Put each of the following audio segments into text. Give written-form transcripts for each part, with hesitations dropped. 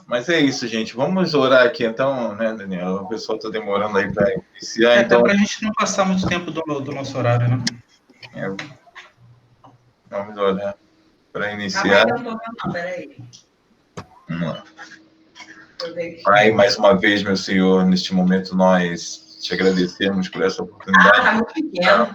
Mas é isso, gente. Vamos orar aqui então, né, Daniel? O pessoal está demorando aí para iniciar, Até então para a gente não passar muito tempo do nosso horário, né? é, vamos orar para Calma aí iniciar. que eu não tô vendo, não, peraí. Vamos lá. Eu dei- Pai, mais uma vez, meu Senhor, neste momento nós te agradecemos por essa oportunidade Tá muito pequeno.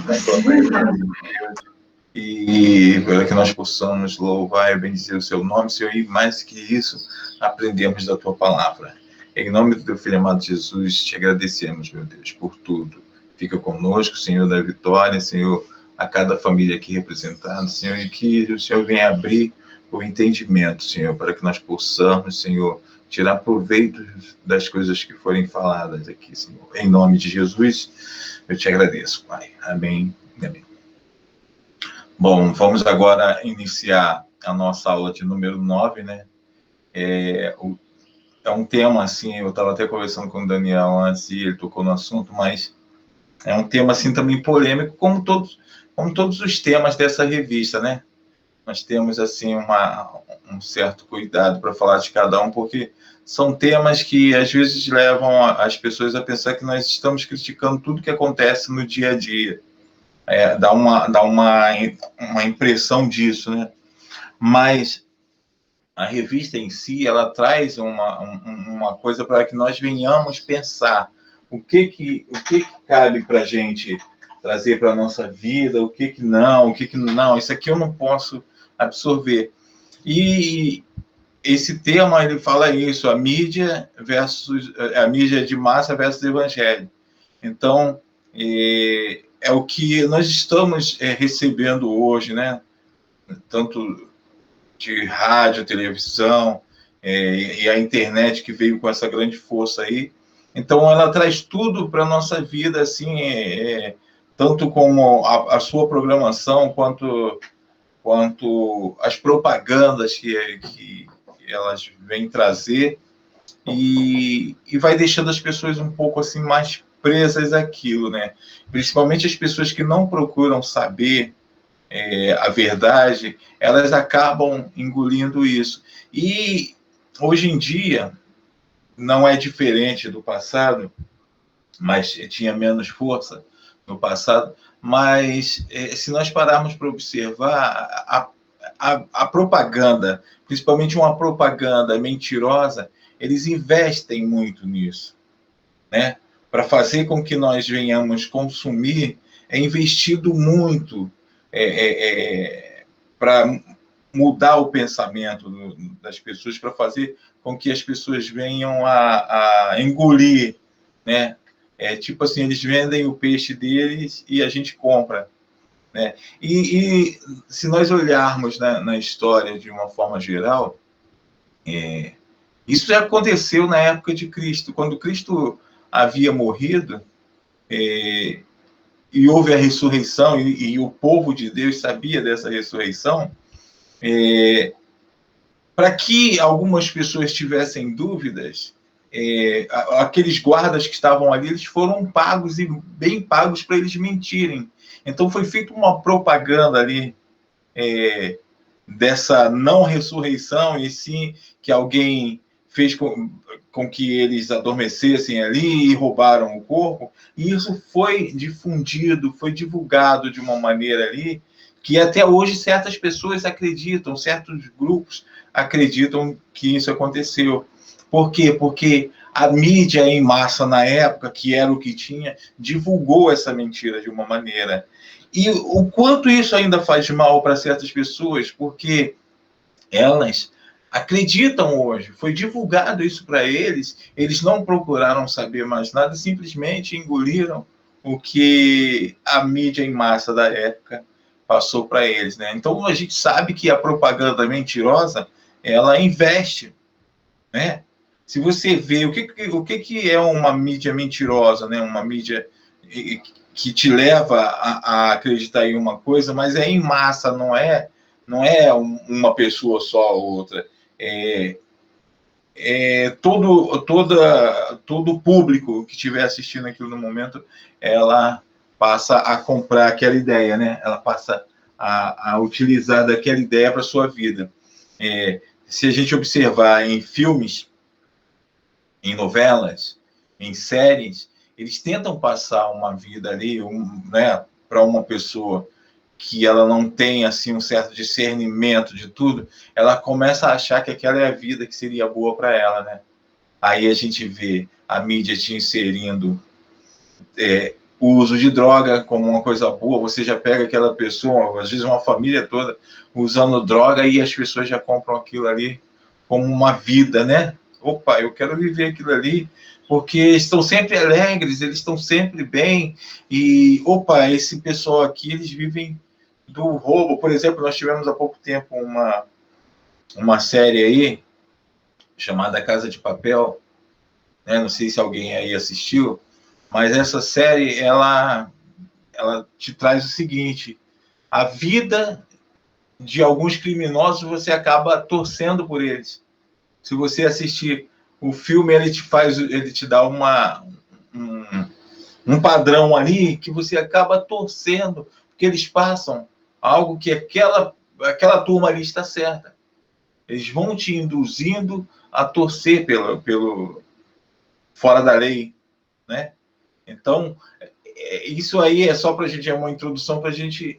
da tua presença, Deus, e para que nós possamos louvar e bendizer o seu nome, Senhor, e mais que isso, aprendemos da tua palavra. Em nome do teu filho amado Jesus, te agradecemos, meu Deus, por tudo. Fica conosco, Senhor da vitória, Senhor, a cada família aqui representada, Senhor, e que o Senhor venha abrir o entendimento, Senhor, para que nós possamos, Senhor, tirar proveito das coisas que forem faladas aqui, Senhor. Em nome de Jesus, eu te agradeço, Pai. Amém. Amém. Bom, vamos agora iniciar a nossa aula de número 9, né? É um tema, assim, eu estava até conversando com o Daniel antes e ele tocou no assunto, mas é um tema, assim, também polêmico, como todos os temas dessa revista, né? Nós temos, assim, um certo cuidado para falar de cada um, porque são temas que, às vezes, levam as pessoas a pensar que nós estamos criticando tudo que acontece no dia a dia. Dá uma impressão disso, né? Mas a revista em si, ela traz uma coisa para que nós venhamos pensar o que cabe para a gente trazer para a nossa vida, o que não, isso aqui eu não posso absorver. E esse tema, ele fala isso, a mídia de massa versus evangelho. Então, é o que nós estamos recebendo hoje, né? Tanto de rádio, televisão, e a internet que veio com essa grande força aí. Então, ela traz tudo para a nossa vida, assim, tanto como a sua programação, quanto as propagandas que elas vêm trazer, e vai deixando as pessoas um pouco assim mais presas àquilo, né? Principalmente as pessoas que não procuram saber a verdade, elas acabam engolindo isso. E hoje em dia não é diferente do passado, mas tinha menos força no passado. Mas se nós pararmos para observar a propaganda, principalmente uma propaganda mentirosa, eles investem muito nisso, né? Para fazer com que nós venhamos consumir, é investido muito para mudar o pensamento das pessoas, para fazer com que as pessoas venham a engolir, né? Tipo assim, eles vendem o peixe deles e a gente compra, né? E se nós olharmos na história de uma forma geral, isso já aconteceu na época de Cristo. Quando Cristo havia morrido, e houve a ressurreição, e o povo de Deus sabia dessa ressurreição, para que algumas pessoas tivessem dúvidas, aqueles guardas que estavam ali, eles foram pagos e bem pagos para eles mentirem. Então foi feita uma propaganda ali dessa não ressurreição, e sim que alguém fez com que eles adormecessem ali e roubaram o corpo, e isso foi difundido, foi divulgado de uma maneira ali, que até hoje certas pessoas acreditam, certos grupos acreditam que isso aconteceu. Por quê? Porque a mídia em massa na época, que era o que tinha, divulgou essa mentira de uma maneira. E o quanto isso ainda faz mal para certas pessoas, porque elas acreditam hoje, foi divulgado isso para eles, eles não procuraram saber mais nada, simplesmente engoliram o que a mídia em massa da época passou para eles, né? Então a gente sabe que a propaganda mentirosa, ela investe, né? Se você vê o que é uma mídia mentirosa, né? Uma mídia que te leva a acreditar em uma coisa, mas é em massa, não é uma pessoa só ou outra. Todo o público que estiver assistindo aquilo no momento, ela passa a comprar aquela ideia, né? Ela passa a utilizar daquela ideia para a sua vida. se a gente observar em filmes, em novelas, em séries, eles tentam passar uma vida ali, né, para uma pessoa que ela não tem assim um certo discernimento de tudo, ela começa a achar que aquela é a vida que seria boa para ela, né? Aí a gente vê a mídia te inserindo o uso de droga como uma coisa boa. Você já pega aquela pessoa, às vezes uma família toda usando droga, e as pessoas já compram aquilo ali como uma vida, né? Opa, eu quero viver aquilo ali, porque estão sempre alegres, eles estão sempre bem, e opa, esse pessoal aqui, eles vivem do roubo. Por exemplo, nós tivemos há pouco tempo uma série aí, chamada Casa de Papel, né? Não sei se alguém aí assistiu, mas essa série, ela te traz o seguinte: a vida de alguns criminosos, você acaba torcendo por eles. Se você assistir o filme, ele te dá um padrão ali que você acaba torcendo, porque eles passam algo que aquela turma ali está certa. Eles vão te induzindo a torcer pelo fora da lei, né? Então, isso aí é só para a gente, é uma introdução para a gente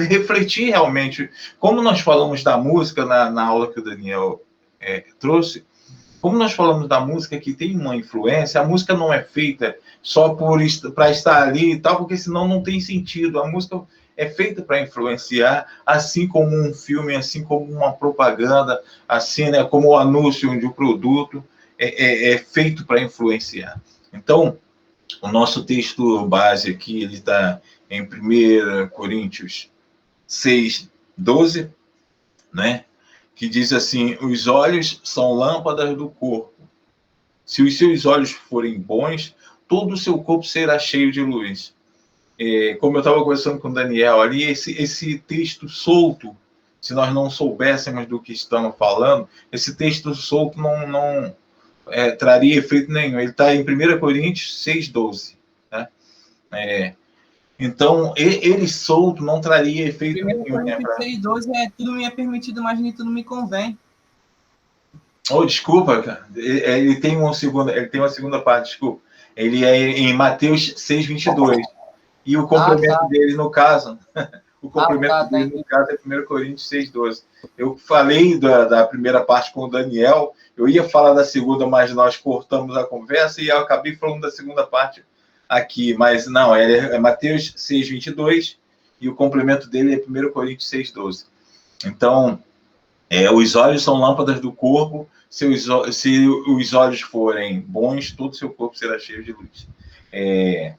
refletir realmente. Como nós falamos da música na aula que o Daniel trouxe, como nós falamos da música que tem uma influência, a música não é feita só para estar ali e tal, porque senão não tem sentido. A música é feita para influenciar, assim como um filme, assim como uma propaganda, assim, né, como o anúncio de um produto, é feito para influenciar. Então, o nosso texto base aqui, ele está em 1 Coríntios 6, 12, né? Que diz assim: os olhos são lâmpadas do corpo. Se os seus olhos forem bons, todo o seu corpo será cheio de luz. Como eu estava conversando com o Daniel ali, esse texto solto, se nós não soubéssemos do que estamos falando, esse texto solto não traria efeito nenhum. Ele está em 1 Coríntios 6, 12. Né? Então, ele solto não traria efeito nenhum. 1 Coríntios 6, 12 é tudo me é permitido, mas nem tudo me convém. Oh, desculpa, cara. Ele tem uma segunda parte, desculpa. Ele é em Mateus 6, 22. E o complemento dele, no caso, dele, no caso, é 1 Coríntios 6, 12. Eu falei da primeira parte com o Daniel, eu ia falar da segunda, mas nós cortamos a conversa e eu acabei falando da segunda parte aqui. Mas não, é Mateus 6, 22 e o complemento dele é 1 Coríntios 6, 12. Então, os olhos são lâmpadas do corpo. Se os olhos forem bons, todo o seu corpo será cheio de luz. E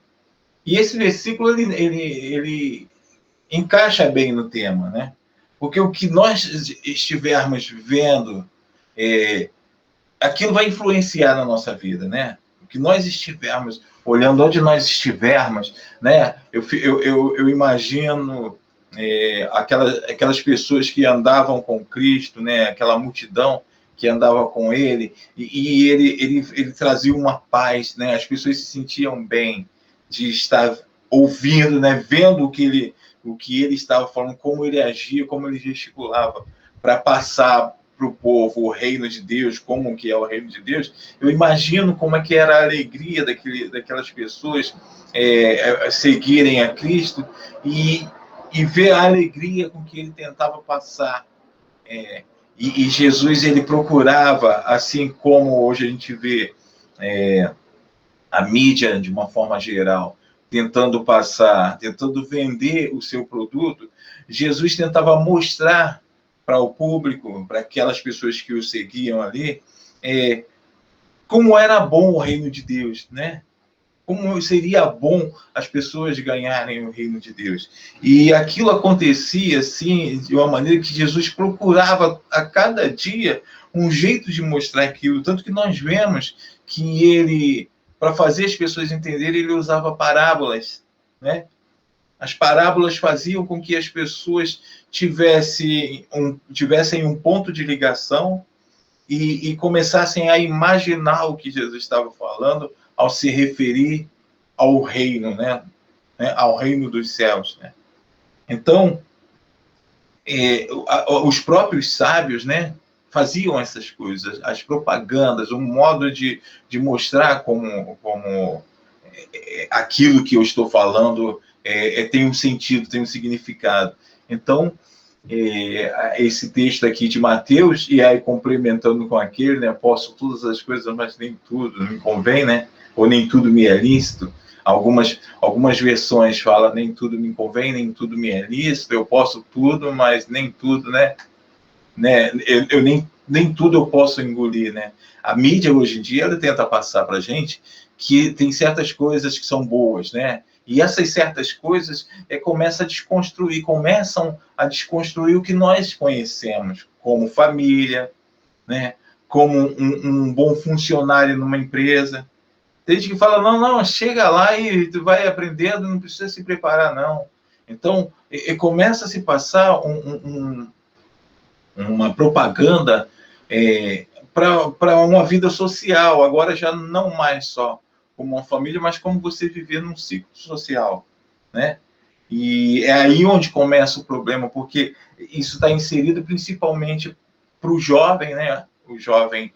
esse versículo, ele encaixa bem no tema, né? Porque o que nós estivermos vivendo, aquilo vai influenciar na nossa vida, né? O que nós estivermos olhando, onde nós estivermos, né? Eu imagino aquelas pessoas que andavam com Cristo, né? Aquela multidão que andava com ele, e ele trazia uma paz, né? As pessoas se sentiam bem de estar ouvindo, né? Vendo o que ele estava falando, como ele agia, como ele gesticulava para passar para o povo o reino de Deus, como que é o reino de Deus. Eu imagino como é que era a alegria daquelas pessoas seguirem a Cristo e ver a alegria com que ele tentava passar. E Jesus, ele procurava, assim como hoje a gente vê a mídia, de uma forma geral, tentando vender o seu produto, Jesus tentava mostrar para o público, para aquelas pessoas que o seguiam ali, como era bom o reino de Deus, né? Como seria bom as pessoas ganharem o reino de Deus. E aquilo acontecia, assim, de uma maneira que Jesus procurava a cada dia um jeito de mostrar aquilo, tanto que nós vemos que ele, para fazer as pessoas entenderem, ele usava parábolas, né? As parábolas faziam com que as pessoas tivessem um ponto de ligação e começassem a imaginar o que Jesus estava falando ao se referir ao reino, né? Ao reino dos céus, né? Então, os próprios sábios, né? faziam essas coisas, as propagandas, um modo de mostrar como aquilo que eu estou falando tem um sentido, tem um significado. Então, esse texto aqui de Mateus, e aí complementando com aquele, né, posso todas as coisas, mas nem tudo me convém, né, ou nem tudo me é lícito. Algumas versões falam nem tudo me convém, nem tudo me é lícito, eu posso tudo, mas nem tudo, né, eu nem tudo eu posso engolir, né. A mídia hoje em dia ela tenta passar para a gente que tem certas coisas que são boas, né, e essas certas coisas começam a desconstruir o que nós conhecemos como família, né, como um bom funcionário numa empresa. Tem gente que fala, não, chega lá e tu vai aprendendo, não precisa se preparar, não. Então, começa a se passar uma propaganda para uma vida social, agora já não mais só como uma família, mas como você viver num ciclo social, né? E é aí onde começa o problema, porque isso está inserido principalmente para o jovem, né? O jovem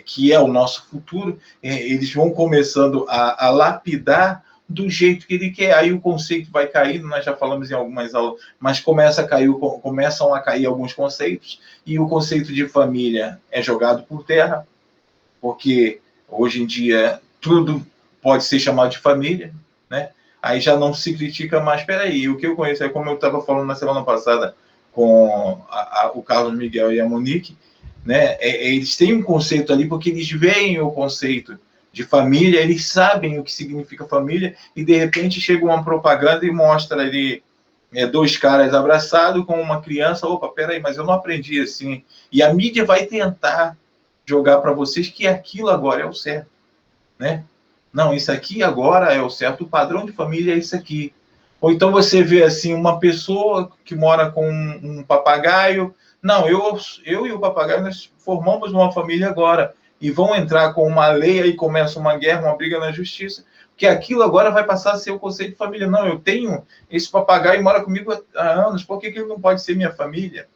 que é o nosso futuro, eles vão começando a lapidar do jeito que ele quer. Aí o conceito vai caindo, nós já falamos em algumas aulas, mas começam a cair alguns conceitos, e o conceito de família é jogado por terra, porque hoje em dia tudo pode ser chamado de família, né? Aí já não se critica mais. Peraí, o que eu conheço é como eu estava falando na semana passada com o Carlos Miguel e a Monique, né? Eles têm um conceito ali porque eles veem o conceito de família, eles sabem o que significa família, e de repente chega uma propaganda e mostra ali dois caras abraçados com uma criança. Opa, peraí, mas eu não aprendi assim. E a mídia vai tentar jogar para vocês que aquilo agora é o certo, né? Não, isso aqui agora é o certo, o padrão de família é isso aqui. Ou então você vê assim uma pessoa que mora com um papagaio. Não, eu e o papagaio nós formamos uma família agora, e vão entrar com uma lei, aí começa uma guerra, uma briga na justiça, porque aquilo agora vai passar a ser o conceito de família. Não, eu tenho esse papagaio e mora comigo há anos, por que ele não pode ser minha família?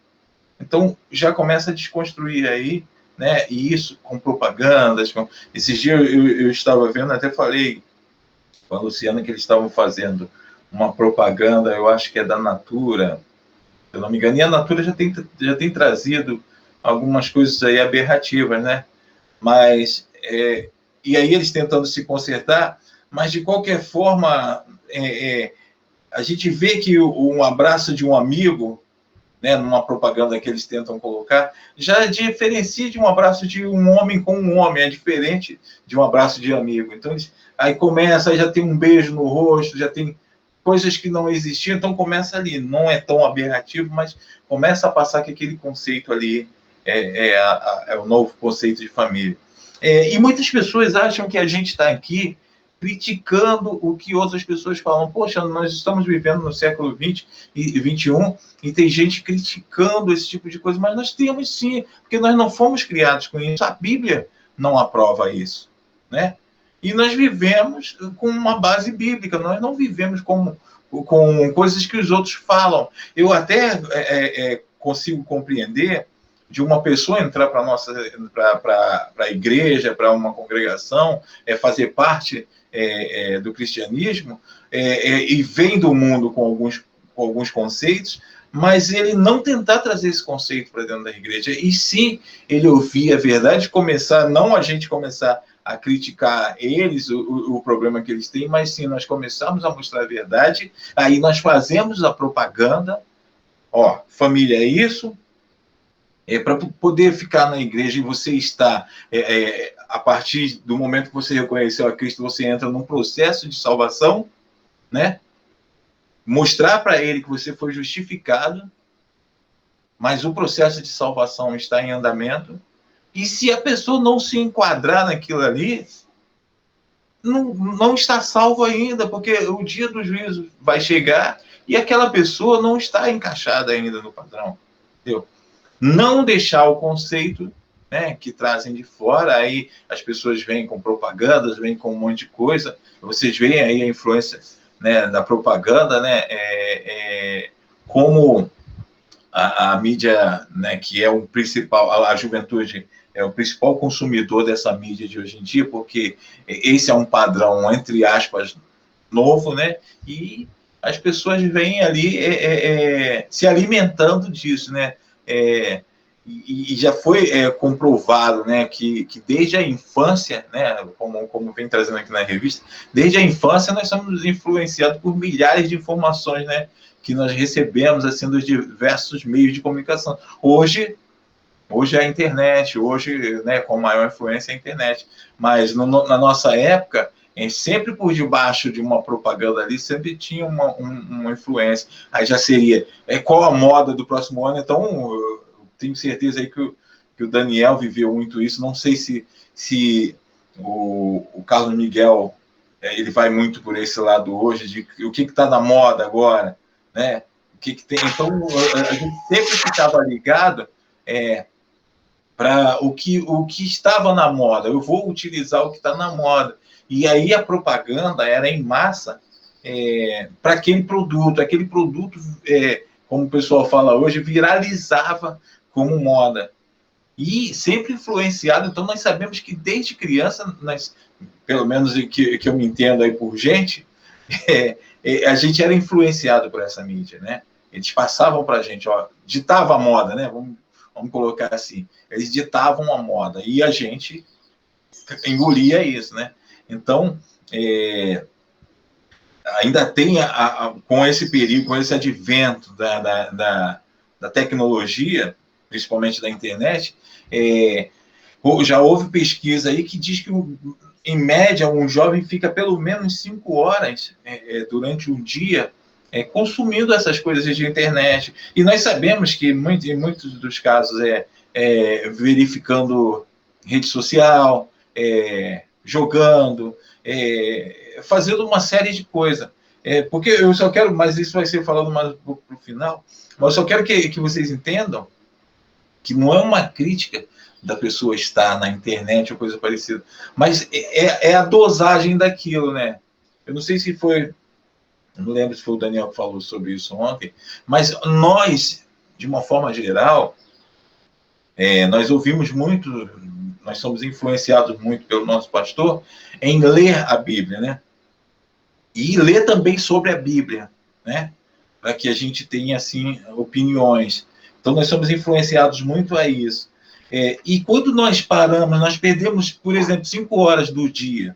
Então já começa a desconstruir aí, né? E isso com propagandas. Esses dias eu estava vendo, até falei com a Luciana que eles estavam fazendo uma propaganda, eu acho que é da Natura, se eu não me engano, e a Natura já tem trazido algumas coisas aí aberrativas, né? Mas, e aí eles tentando se consertar, mas de qualquer forma, a gente vê que um abraço de um amigo, né, numa propaganda que eles tentam colocar, já diferencia de um abraço de um homem com um homem, é diferente de um abraço de amigo. Então, aí começa, aí já tem um beijo no rosto, já tem coisas que não existiam, então começa ali, não é tão aberrativo, mas começa a passar que aquele conceito ali é o novo conceito de família. E muitas pessoas acham que a gente está aqui criticando o que outras pessoas falam. Poxa, nós estamos vivendo no século XX e XXI e tem gente criticando esse tipo de coisa, mas nós temos sim, porque nós não fomos criados com isso. A Bíblia não aprova isso, né? E nós vivemos com uma base bíblica, nós não vivemos com coisas que os outros falam. Eu até consigo compreender de uma pessoa entrar para a igreja, para uma congregação, fazer parte do cristianismo, e vem do mundo com alguns conceitos, mas ele não tentar trazer esse conceito para dentro da igreja, e sim ele ouvir a verdade, não a gente começar a criticar eles, o problema que eles têm, mas sim nós começamos a mostrar a verdade, aí nós fazemos a propaganda, família é isso, para poder ficar na igreja, e você está, a partir do momento que você reconheceu a Cristo, você entra num processo de salvação, né? Mostrar para ele que você foi justificado, mas o processo de salvação está em andamento, e se a pessoa não se enquadrar naquilo ali, não está salvo ainda, porque o dia do juízo vai chegar, e aquela pessoa não está encaixada ainda no padrão, entendeu? Não deixar o conceito, né, que trazem de fora, aí as pessoas vêm com propagandas, vêm com um monte de coisa, vocês veem aí a influência, né, da propaganda, né, como a mídia, né, que é o principal, a juventude é o principal consumidor dessa mídia de hoje em dia, porque esse é um padrão, entre aspas, novo, né? E as pessoas vêm ali se alimentando disso, né? E já foi comprovado, né, que desde a infância, né, como vem trazendo aqui na revista, desde a infância nós somos influenciados por milhares de informações, né, que nós recebemos assim dos diversos meios de comunicação. Hoje é a internet, hoje, né, com maior influência é a internet, mas na nossa época, sempre por debaixo de uma propaganda ali, sempre tinha uma influência. Aí já seria, qual a moda do próximo ano? Então, eu tenho certeza aí que o Daniel viveu muito isso. Não sei se o Carlos Miguel, ele vai muito por esse lado hoje, de o que está na moda agora, né? O que tem. Então, a gente sempre ficava ligado para o que estava na moda. Eu vou utilizar o que está na moda. E aí a propaganda era em massa para aquele produto. Aquele produto, como o pessoal fala hoje, viralizava como moda. E sempre influenciado. Então, nós sabemos que desde criança, pelo menos que eu me entendo aí por gente, a gente era influenciado por essa mídia, né? Eles passavam para a gente, ditava a moda, né? Vamos colocar assim. Eles ditavam a moda e a gente engolia isso, né? Então, ainda tem, com esse perigo, com esse advento da tecnologia, principalmente da internet, já houve pesquisa aí que diz que, em média, um jovem fica pelo menos 5 horas durante um dia consumindo essas coisas de internet. E nós sabemos que, em muitos dos casos, verificando rede social, jogando, fazendo uma série de coisas. Porque eu só quero, mas isso vai ser falando mais um pouco para o final, mas eu só quero que vocês entendam que não é uma crítica da pessoa estar na internet ou coisa parecida, mas é a dosagem daquilo, né? Eu não sei se foi, não lembro se foi o Daniel que falou sobre isso ontem, mas nós, de uma forma geral, nós ouvimos muito, nós somos influenciados muito pelo nosso pastor em ler a Bíblia, né? E ler também sobre a Bíblia, né? Para que a gente tenha, assim, opiniões. Então, nós somos influenciados muito a isso. E quando nós paramos, nós perdemos, por exemplo, 5 horas do dia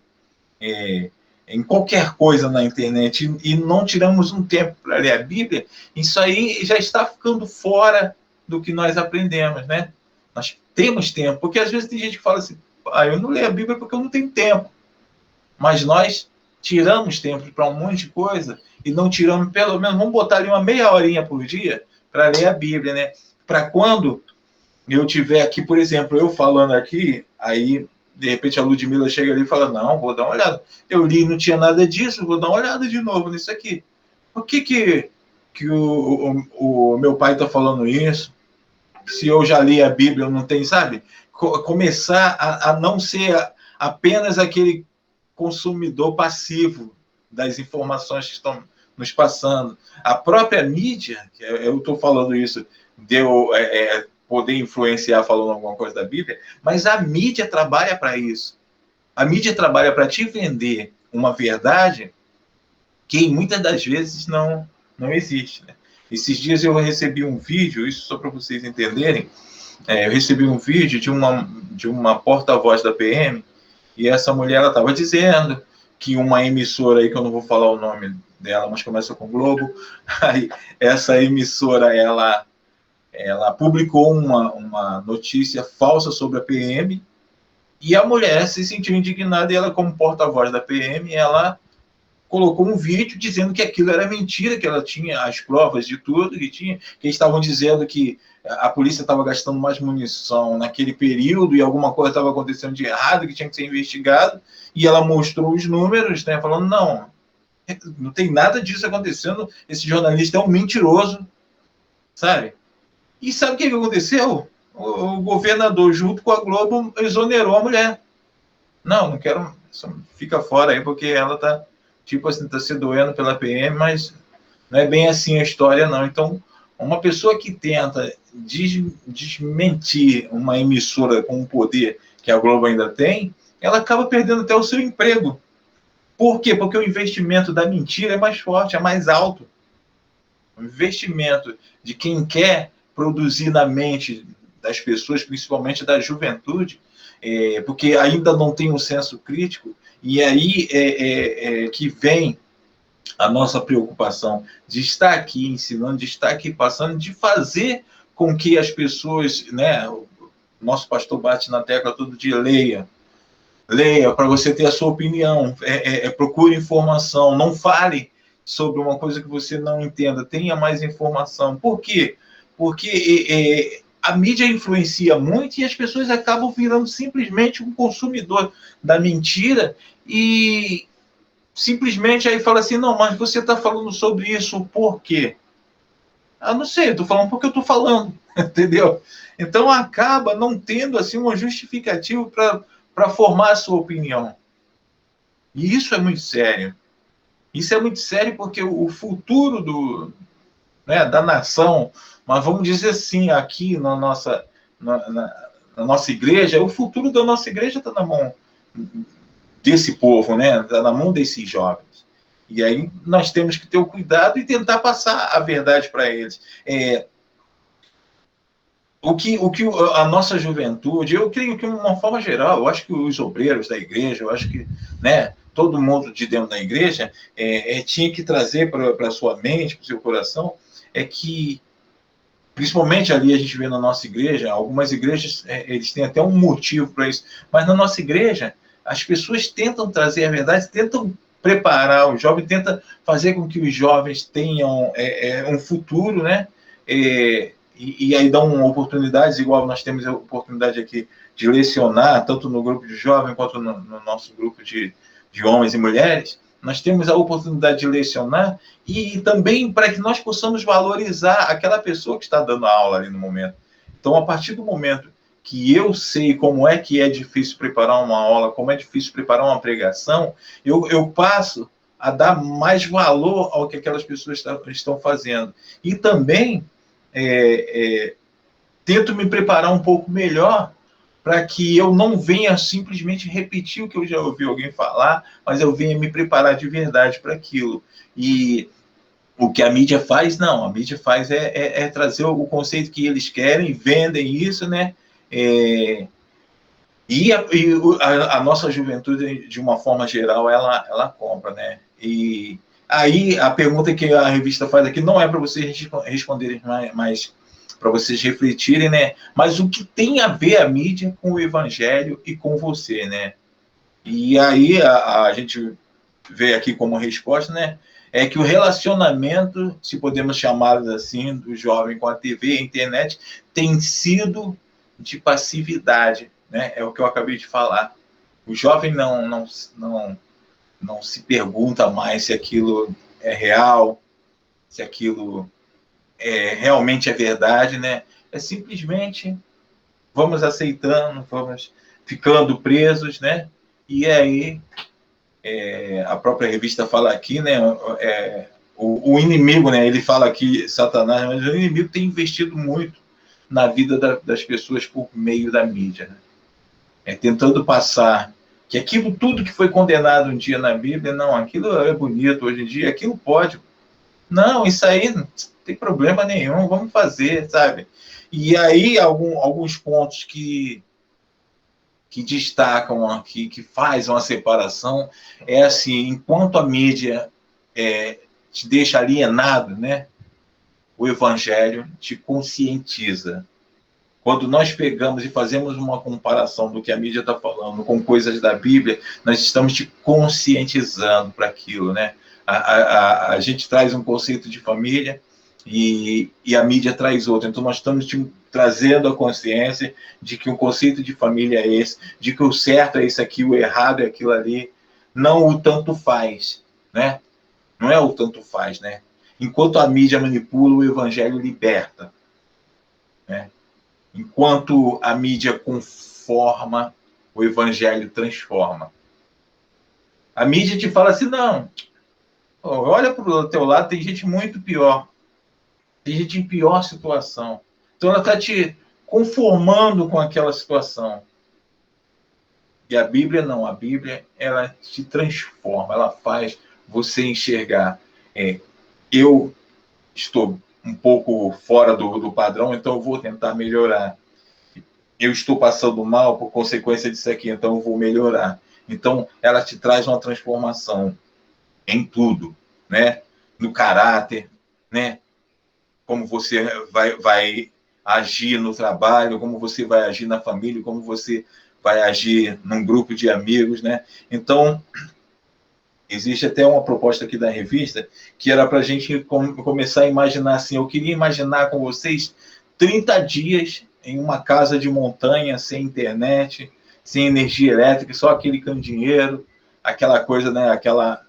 em qualquer coisa na internet e não tiramos um tempo para ler a Bíblia, isso aí já está ficando fora do que nós aprendemos, né? Nós temos tempo, porque às vezes tem gente que fala assim, eu não leio a Bíblia porque eu não tenho tempo. Mas nós tiramos tempo para um monte de coisa e não tiramos, pelo menos, vamos botar ali uma meia horinha por dia para ler a Bíblia, né? Para quando eu tiver aqui, por exemplo, eu falando aqui, aí, de repente, a Ludmila chega ali e fala, não, vou dar uma olhada. Eu li, não tinha nada disso, vou dar uma olhada de novo nisso aqui. Por que o meu pai está falando isso? Se eu já li a Bíblia, eu não tenho, sabe? Começar a não ser apenas aquele consumidor passivo das informações que estão nos passando. A própria mídia, eu estou falando isso, deu poder influenciar falando alguma coisa da Bíblia, mas a mídia trabalha para isso. A mídia trabalha para te vender uma verdade que muitas das vezes não existe, né? Esses dias eu recebi um vídeo, isso só para vocês entenderem, eu recebi um vídeo de uma porta-voz da PM, e essa mulher estava dizendo que uma emissora aí, que eu não vou falar o nome dela, mas começa com Globo, aí essa emissora, ela publicou uma notícia falsa sobre a PM, e a mulher se sentiu indignada, e ela, como porta-voz da PM, ela colocou um vídeo dizendo que aquilo era mentira, que ela tinha as provas de tudo, que estavam dizendo que a polícia estava gastando mais munição naquele período e alguma coisa estava acontecendo de errado, que tinha que ser investigado, e ela mostrou os números, né, falando, não tem nada disso acontecendo, esse jornalista é um mentiroso, sabe? E sabe o que aconteceu? O governador, junto com a Globo, exonerou a mulher. Não quero, fica fora aí, porque ela está se doendo pela PM, mas não é bem assim a história, não. Então, Uma pessoa que tenta desmentir uma emissora com o poder que a Globo ainda tem, ela acaba perdendo até o seu emprego. Por quê? Porque o investimento da mentira é mais forte, é mais alto. O investimento de quem quer produzir na mente das pessoas, principalmente da juventude, porque ainda não tem um senso crítico, e aí que vem a nossa preocupação de estar aqui ensinando, de estar aqui passando, de fazer com que as pessoas, né, o nosso pastor bate na tecla todo dia, leia para você ter a sua opinião, procure informação, não fale sobre uma coisa que você não entenda, tenha mais informação. Por quê? Porque a mídia influencia muito e as pessoas acabam virando simplesmente um consumidor da mentira e simplesmente aí fala assim, não, mas você está falando sobre isso por quê? Ah, não sei, eu estou falando porque eu estou falando, entendeu? Então acaba não tendo assim uma justificativa para formar a sua opinião. E isso é muito sério. Isso é muito sério porque o futuro da nação, mas vamos dizer assim, aqui na nossa igreja, o futuro da nossa igreja está na mão desse povo, né? Está na mão desses jovens. E aí nós temos que ter o cuidado e tentar passar a verdade para eles. O que a nossa juventude, eu creio que de uma forma geral, eu acho que os obreiros da igreja, eu acho que, né, todo mundo de dentro da igreja tinha que trazer para a sua mente, para o seu coração, que, principalmente ali a gente vê na nossa igreja, algumas igrejas, eles têm até um motivo para isso, mas na nossa igreja, as pessoas tentam trazer a verdade, tentam preparar o jovem, tentam fazer com que os jovens tenham um futuro, né? E aí dão oportunidades, igual nós temos a oportunidade aqui de lecionar, tanto no grupo de jovens quanto no nosso grupo de homens e mulheres, nós temos a oportunidade de lecionar e também para que nós possamos valorizar aquela pessoa que está dando a aula ali no momento. Então, a partir do momento que eu sei como é que é difícil preparar uma aula, como é difícil preparar uma pregação, eu passo a dar mais valor ao que aquelas pessoas estão fazendo. E também tento me preparar um pouco melhor para que eu não venha simplesmente repetir o que eu já ouvi alguém falar, mas eu venha me preparar de verdade para aquilo. E o que a mídia faz, não. A mídia faz trazer o conceito que eles querem, vendem isso, né? E a nossa juventude, de uma forma geral, ela compra, né? E aí, a pergunta que a revista faz aqui não é para vocês responderem, mas para vocês refletirem, né? Mas o que tem a ver a mídia com o evangelho e com você, né? E aí, a gente vê aqui como resposta, né? É que o relacionamento, se podemos chamar assim, do jovem com a TV e a internet, tem sido de passividade, né? É o que eu acabei de falar. O jovem não se pergunta mais se aquilo é real, se aquilo realmente é verdade, né? É simplesmente vamos aceitando, vamos ficando presos, né? E aí a própria revista fala aqui, né? O inimigo, né? Ele fala aqui, Satanás, mas o inimigo tem investido muito na vida das pessoas por meio da mídia, né? Tentando passar que aquilo tudo que foi condenado um dia na Bíblia, não, aquilo é bonito hoje em dia, aquilo pode. Não, isso aí não tem problema nenhum, vamos fazer, sabe? E aí, alguns pontos que destacam aqui, que faz uma separação, assim, enquanto a mídia te deixa alienado, né? O evangelho te conscientiza. Quando nós pegamos e fazemos uma comparação do que a mídia está falando com coisas da Bíblia, nós estamos te conscientizando para aquilo, né? A gente traz um conceito de família e a mídia traz outro. Então, nós estamos te trazendo a consciência de que o conceito de família é esse, de que o certo é isso aqui, o errado é aquilo ali. Não o tanto faz, né? Não é o tanto faz, né? Enquanto a mídia manipula, o evangelho liberta, né? Enquanto a mídia conforma, o evangelho transforma. A mídia te fala assim, não, olha para o teu lado, tem gente muito pior. Tem gente em pior situação. Então, ela está te conformando com aquela situação. E a Bíblia não. A Bíblia, ela te transforma. Ela faz você enxergar. Eu estou um pouco fora do padrão, então eu vou tentar melhorar. Eu estou passando mal por consequência disso aqui, então eu vou melhorar. Então, ela te traz uma transformação em tudo, né? No caráter, né? Como você vai agir no trabalho, como você vai agir na família, como você vai agir num grupo de amigos, né? Então, existe até uma proposta aqui da revista que era para a gente começar a imaginar assim, eu queria imaginar com vocês 30 dias em uma casa de montanha, sem internet, sem energia elétrica, só aquele candeeiro, aquela coisa, né? Aquela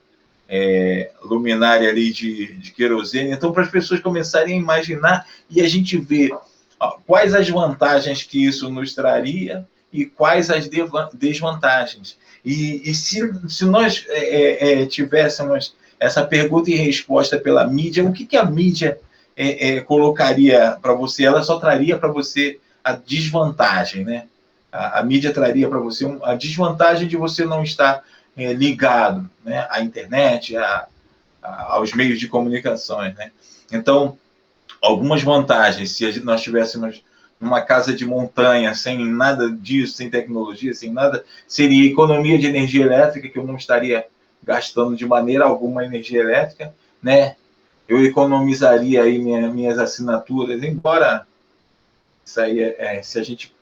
luminária ali de querosene. Então, para as pessoas começarem a imaginar e a gente ver quais as vantagens que isso nos traria e quais as desvantagens. E se nós tivéssemos essa pergunta e resposta pela mídia, o que a mídia colocaria para você? Ela só traria para você a desvantagem, né? A mídia traria para você a desvantagem de você não estar ligado, né, à internet, aos meios de comunicações, né? Então, algumas vantagens, se nós tivéssemos numa casa de montanha, sem nada disso, sem tecnologia, sem nada, seria economia de energia elétrica, que eu não estaria gastando de maneira alguma energia elétrica, né? Eu economizaria aí minhas assinaturas, embora isso aí, se a gente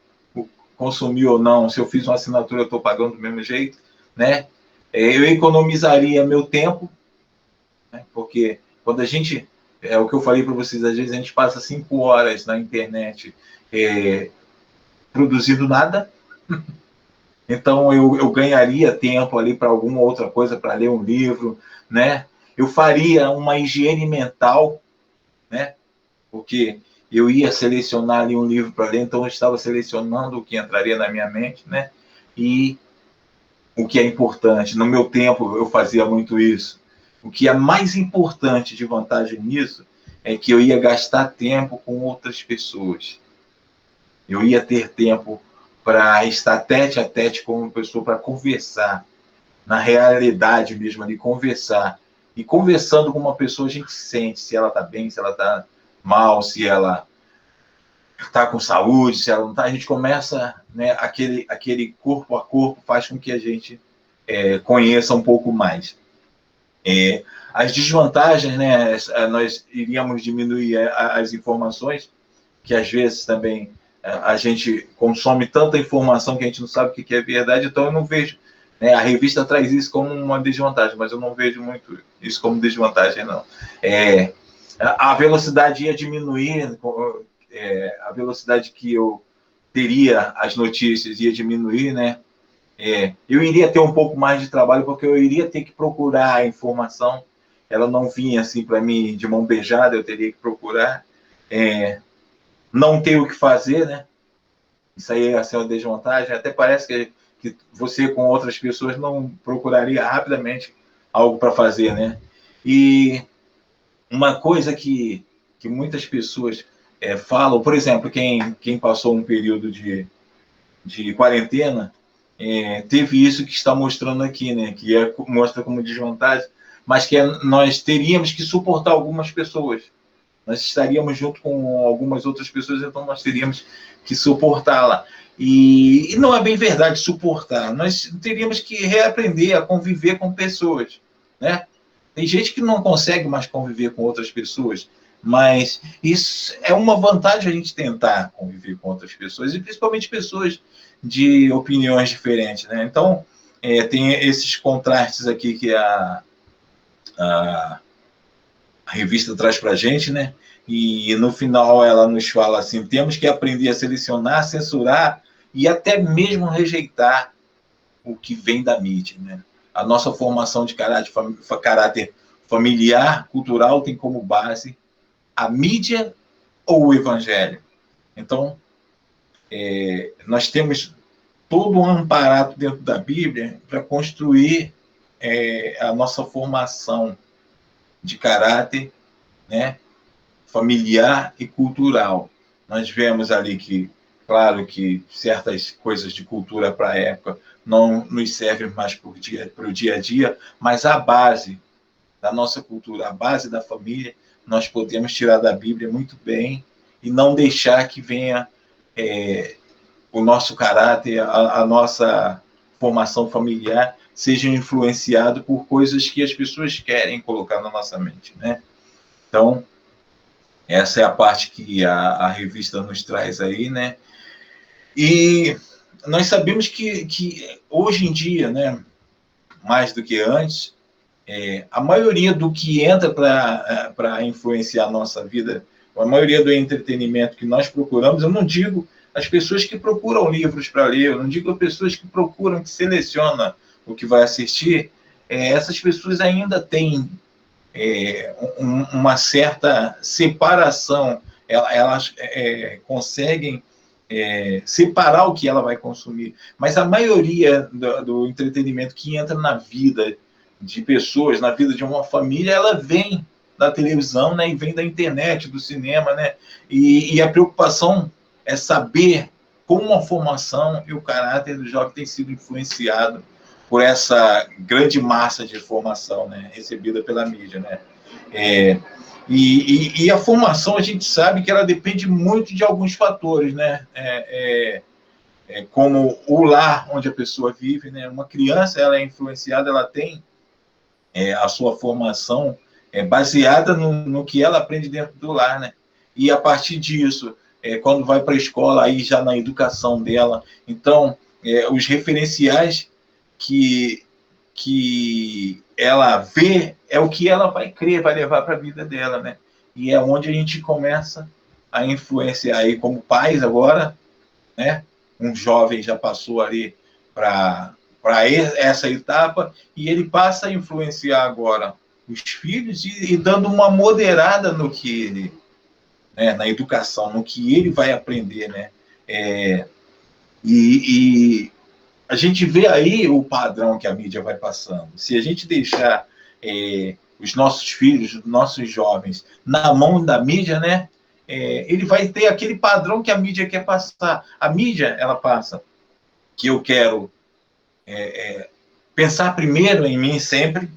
consumir ou não, se eu fiz uma assinatura, eu estou pagando do mesmo jeito, né? Eu economizaria meu tempo, né? Porque quando a gente, o que eu falei para vocês, às vezes a gente passa 5 horas na internet produzindo nada, então eu ganharia tempo ali para alguma outra coisa, para ler um livro, né? Eu faria uma higiene mental, né? Porque eu ia selecionar ali um livro para ler, então eu estava selecionando o que entraria na minha mente, né? E o que é importante. No meu tempo, eu fazia muito isso. O que é mais importante de vantagem nisso é que eu ia gastar tempo com outras pessoas. Eu ia ter tempo para estar tete a tete com uma pessoa, para conversar, na realidade mesmo, ali, conversar. E conversando com uma pessoa, a gente sente se ela está bem, se ela está mal, se ela está com saúde, se ela não está. A gente começa, né, aquele corpo a corpo faz com que a gente conheça um pouco mais. As desvantagens, né, nós iríamos diminuir as informações, que às vezes também a gente consome tanta informação que a gente não sabe o que é verdade, então eu não vejo, né, a revista traz isso como uma desvantagem, mas eu não vejo muito isso como desvantagem, não. A velocidade ia diminuir, a velocidade que eu teria as notícias ia diminuir, né? Eu iria ter um pouco mais de trabalho, porque eu iria ter que procurar a informação, ela não vinha assim para mim de mão beijada, eu teria que procurar, não ter o que fazer, né? Isso aí ia ser uma desvantagem, até parece que você com outras pessoas não procuraria rapidamente algo para fazer, né? E uma coisa que muitas pessoas falam, por exemplo, quem passou um período de quarentena, teve isso que está mostrando aqui, né? Que mostra como desvantagem, mas que nós teríamos que suportar algumas pessoas. Nós estaríamos junto com algumas outras pessoas, então nós teríamos que suportá-la. E não é bem verdade suportar, nós teríamos que reaprender a conviver com pessoas, né? Tem gente que não consegue mais conviver com outras pessoas, mas isso é uma vantagem a gente tentar conviver com outras pessoas, e principalmente pessoas de opiniões diferentes, né? Então, tem esses contrastes aqui que a revista traz para a gente, né? E no final ela nos fala assim: temos que aprender a selecionar, censurar e até mesmo rejeitar o que vem da mídia, né? A nossa formação de caráter familiar, cultural, tem como base a mídia ou o evangelho. Então, nós temos todo um amparato dentro da Bíblia para construir a nossa formação de caráter, né? familiar e cultural. Nós vemos ali que, claro que certas coisas de cultura para a época não nos servem mais para o dia a dia, mas a base da nossa cultura, a base da família, nós podemos tirar da Bíblia muito bem e não deixar que venha o nosso caráter, a nossa formação familiar seja influenciado por coisas que as pessoas querem colocar na nossa mente, né? Então, essa é a parte que a revista nos traz aí, né? E nós sabemos que hoje em dia, né, mais do que antes, a maioria do que entra para influenciar a nossa vida, a maioria do entretenimento que nós procuramos, eu não digo as pessoas que procuram livros para ler, eu não digo as pessoas que procuram, que selecionam o que vai assistir, essas pessoas ainda têm uma certa separação, elas conseguem separar o que ela vai consumir, mas a maioria do entretenimento que entra na vida de pessoas, na vida de uma família, ela vem da televisão, né, e vem da internet, do cinema, né, e a preocupação é saber como a formação e o caráter do jovem tem sido influenciado por essa grande massa de informação, né, recebida pela mídia, né. E a formação, a gente sabe que ela depende muito de alguns fatores, né, como o lar onde a pessoa vive, né. Uma criança, ela é influenciada, ela tem a sua formação baseada no que ela aprende dentro do lar, né, e a partir disso, quando vai para a escola, aí já na educação dela, então, os referenciais que ela vê é o que ela vai crer, vai levar para a vida dela, né? E é onde a gente começa a influenciar aí como pais agora, né? Um jovem já passou ali para essa etapa e ele passa a influenciar agora os filhos e dando uma moderada no que ele, né, na educação, no que ele vai aprender, né? E a gente vê aí o padrão que a mídia vai passando. Se a gente deixar os nossos filhos, os nossos jovens, na mão da mídia, né, ele vai ter aquele padrão que a mídia quer passar. A mídia, ela passa que eu quero pensar primeiro em mim sempre,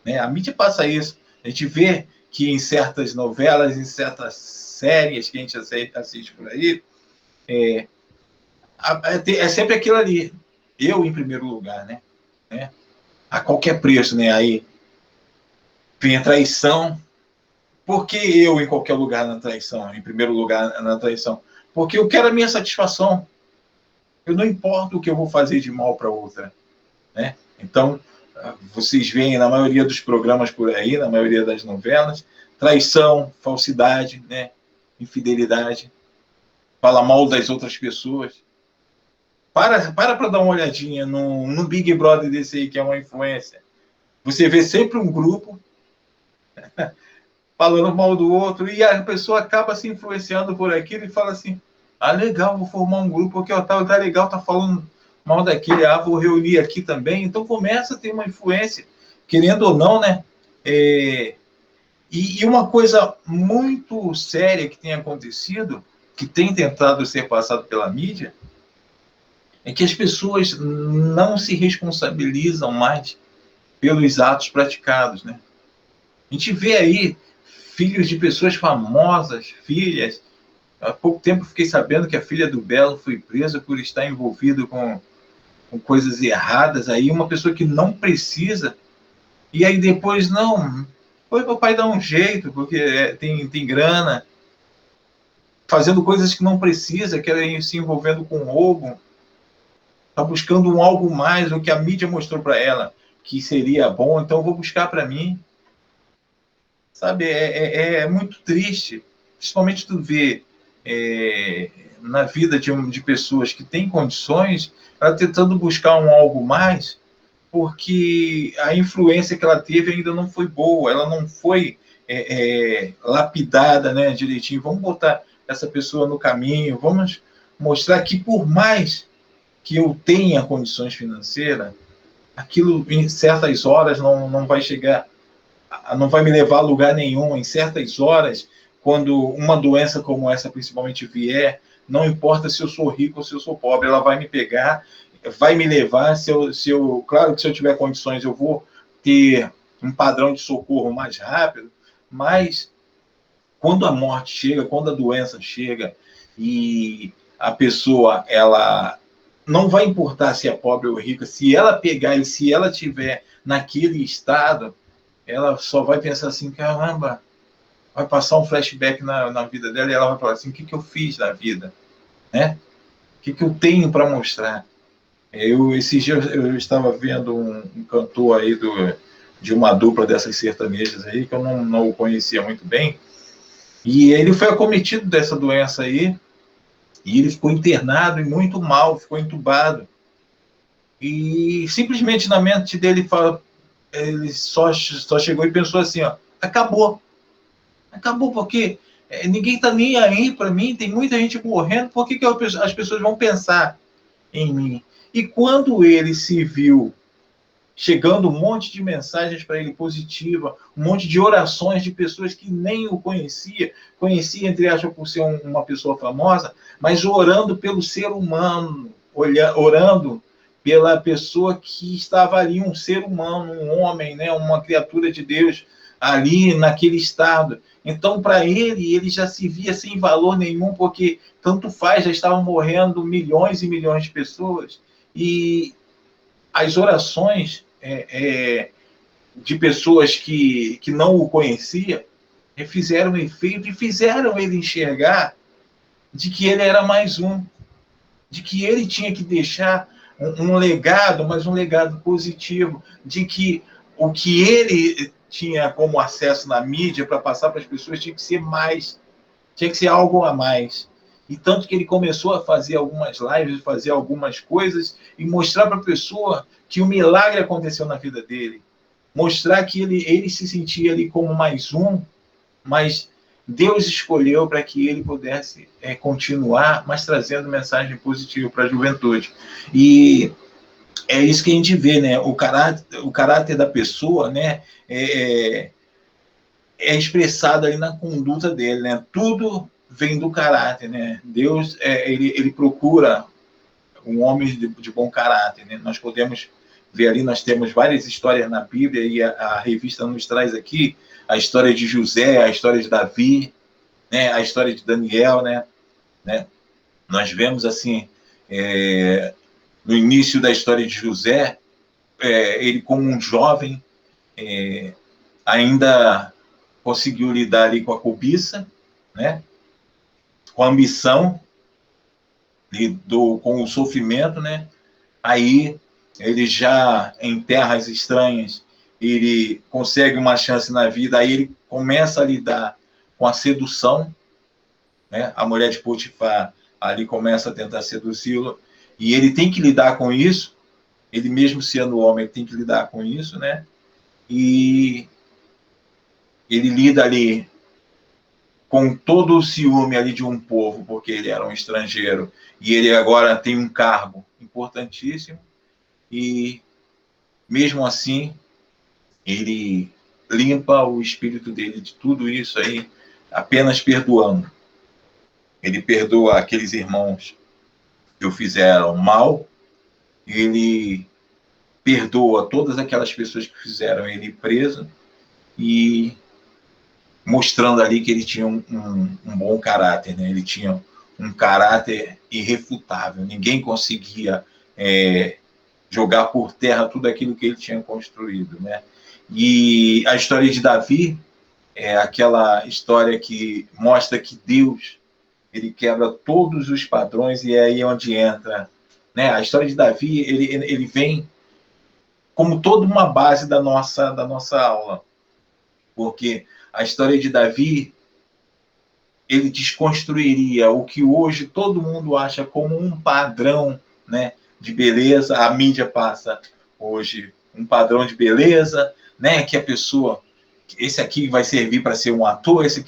né? A mídia passa isso. A gente vê que em certas novelas, em certas séries que a gente assiste por aí, é sempre aquilo ali, eu em primeiro lugar, né? A qualquer preço, né? Aí vem a traição. Por que eu em qualquer lugar na traição, em primeiro lugar na traição? Porque eu quero a minha satisfação. Eu não importo o que eu vou fazer de mal para outra, né? Então, vocês veem na maioria dos programas por aí, na maioria das novelas, traição, falsidade, né? Infidelidade, fala mal das outras pessoas. Para dar uma olhadinha no Big Brother desse aí, que é uma influência. Você vê sempre um grupo falando mal do outro, e a pessoa acaba se influenciando por aquilo e fala assim, legal, vou formar um grupo, porque tá legal, tá falando mal daquele, vou reunir aqui também. Então começa a ter uma influência, querendo ou não, né? E uma coisa muito séria que tem acontecido, que tem tentado ser passado pela mídia, é que as pessoas não se responsabilizam mais pelos atos praticados, né? A gente vê aí filhos de pessoas famosas, filhas. Há pouco tempo fiquei sabendo que a filha do Belo foi presa por estar envolvido com coisas erradas. Aí uma pessoa que não precisa, e aí depois, não, foi para o pai dar um jeito, porque tem grana, fazendo coisas que não precisa, querem se envolvendo com roubo, está buscando algo mais, o que a mídia mostrou para ela, que seria bom, então eu vou buscar para mim. Sabe, é muito triste, principalmente tu ver na vida de pessoas que têm condições, ela tentando buscar algo mais, porque a influência que ela teve ainda não foi boa, ela não foi lapidada, né, direitinho. Vamos botar essa pessoa no caminho, vamos mostrar que por mais que eu tenha condições financeiras, aquilo em certas horas não vai chegar, não vai me levar a lugar nenhum. Em certas horas, quando uma doença como essa principalmente vier, não importa se eu sou rico ou se eu sou pobre, ela vai me pegar, vai me levar. Claro que se eu tiver condições, eu vou ter um padrão de socorro mais rápido, mas quando a morte chega, quando a doença chega, e a pessoa, ela não vai importar se é pobre ou rica, se ela pegar e se ela tiver naquele estado, ela só vai pensar assim, caramba, vai passar um flashback na vida dela, e ela vai falar assim, o que eu fiz na vida? Né? O que eu tenho para mostrar? Esses dias eu estava vendo um cantor aí de uma dupla dessas sertanejas aí, que eu não o conhecia muito bem, e ele foi acometido dessa doença aí, e ele ficou internado e muito mal, ficou entubado. E simplesmente na mente dele, ele só chegou e pensou assim, ó, acabou. Acabou porque ninguém está nem aí para mim, tem muita gente morrendo, por que as pessoas vão pensar em mim? E quando ele se viu chegando um monte de mensagens para ele positiva, um monte de orações de pessoas que nem o conhecia, entre aspas, por ser uma pessoa famosa, mas orando pelo ser humano, orando pela pessoa que estava ali, um ser humano, um homem, né, uma criatura de Deus, ali naquele estado. Então, para ele já se via sem valor nenhum, porque tanto faz, já estavam morrendo milhões e milhões de pessoas, e as orações de pessoas que não o conheciam fizeram efeito e fizeram ele enxergar de que ele era mais um, de que ele tinha que deixar um legado, mas um legado positivo, de que o que ele tinha como acesso na mídia para passar para as pessoas tinha que ser mais, tinha que ser algo a mais. E tanto que ele começou a fazer algumas lives, fazer algumas coisas e mostrar para a pessoa que o milagre aconteceu na vida dele. Mostrar que ele se sentia ali como mais um, mas Deus escolheu para que ele pudesse continuar, mas trazendo mensagem positiva para a juventude. E é isso que a gente vê, né? O caráter da pessoa, né? É expressado ali na conduta dele, né? Tudo vem do caráter, né? Deus, ele procura um homem de bom caráter, né? Nós podemos ver ali, nós temos várias histórias na Bíblia, e a revista nos traz aqui a história de José, a história de Davi, né? A história de Daniel, né? Nós vemos assim, no início da história de José, ele como um jovem, ainda conseguiu lidar ali com a cobiça, né? Com a ambição, lidou com o sofrimento, né? Aí ele já em terras estranhas, ele consegue uma chance na vida, aí ele começa a lidar com a sedução, né? A mulher de Potifar ali começa a tentar seduzi-lo, e ele tem que lidar com isso, ele mesmo sendo homem, ele tem que lidar com isso, né? E ele lida ali com todo o ciúme ali de um povo, porque ele era um estrangeiro, e ele agora tem um cargo importantíssimo, e mesmo assim, ele limpa o espírito dele de tudo isso aí, apenas perdoando. Ele perdoa aqueles irmãos que o fizeram mal, ele perdoa todas aquelas pessoas que fizeram ele preso, e mostrando ali que ele tinha um bom caráter, né? Ele tinha um caráter irrefutável, ninguém conseguia jogar por terra tudo aquilo que ele tinha construído, né? E a história de Davi é aquela história que mostra que Deus, ele quebra todos os padrões, e é aí onde entra, né? A história de Davi, ele vem como toda uma base da nossa aula, porque a história de Davi, ele desconstruiria o que hoje todo mundo acha como um padrão, né, de beleza. A mídia passa hoje um padrão de beleza, né, que a pessoa, esse aqui vai servir para ser um ator, essa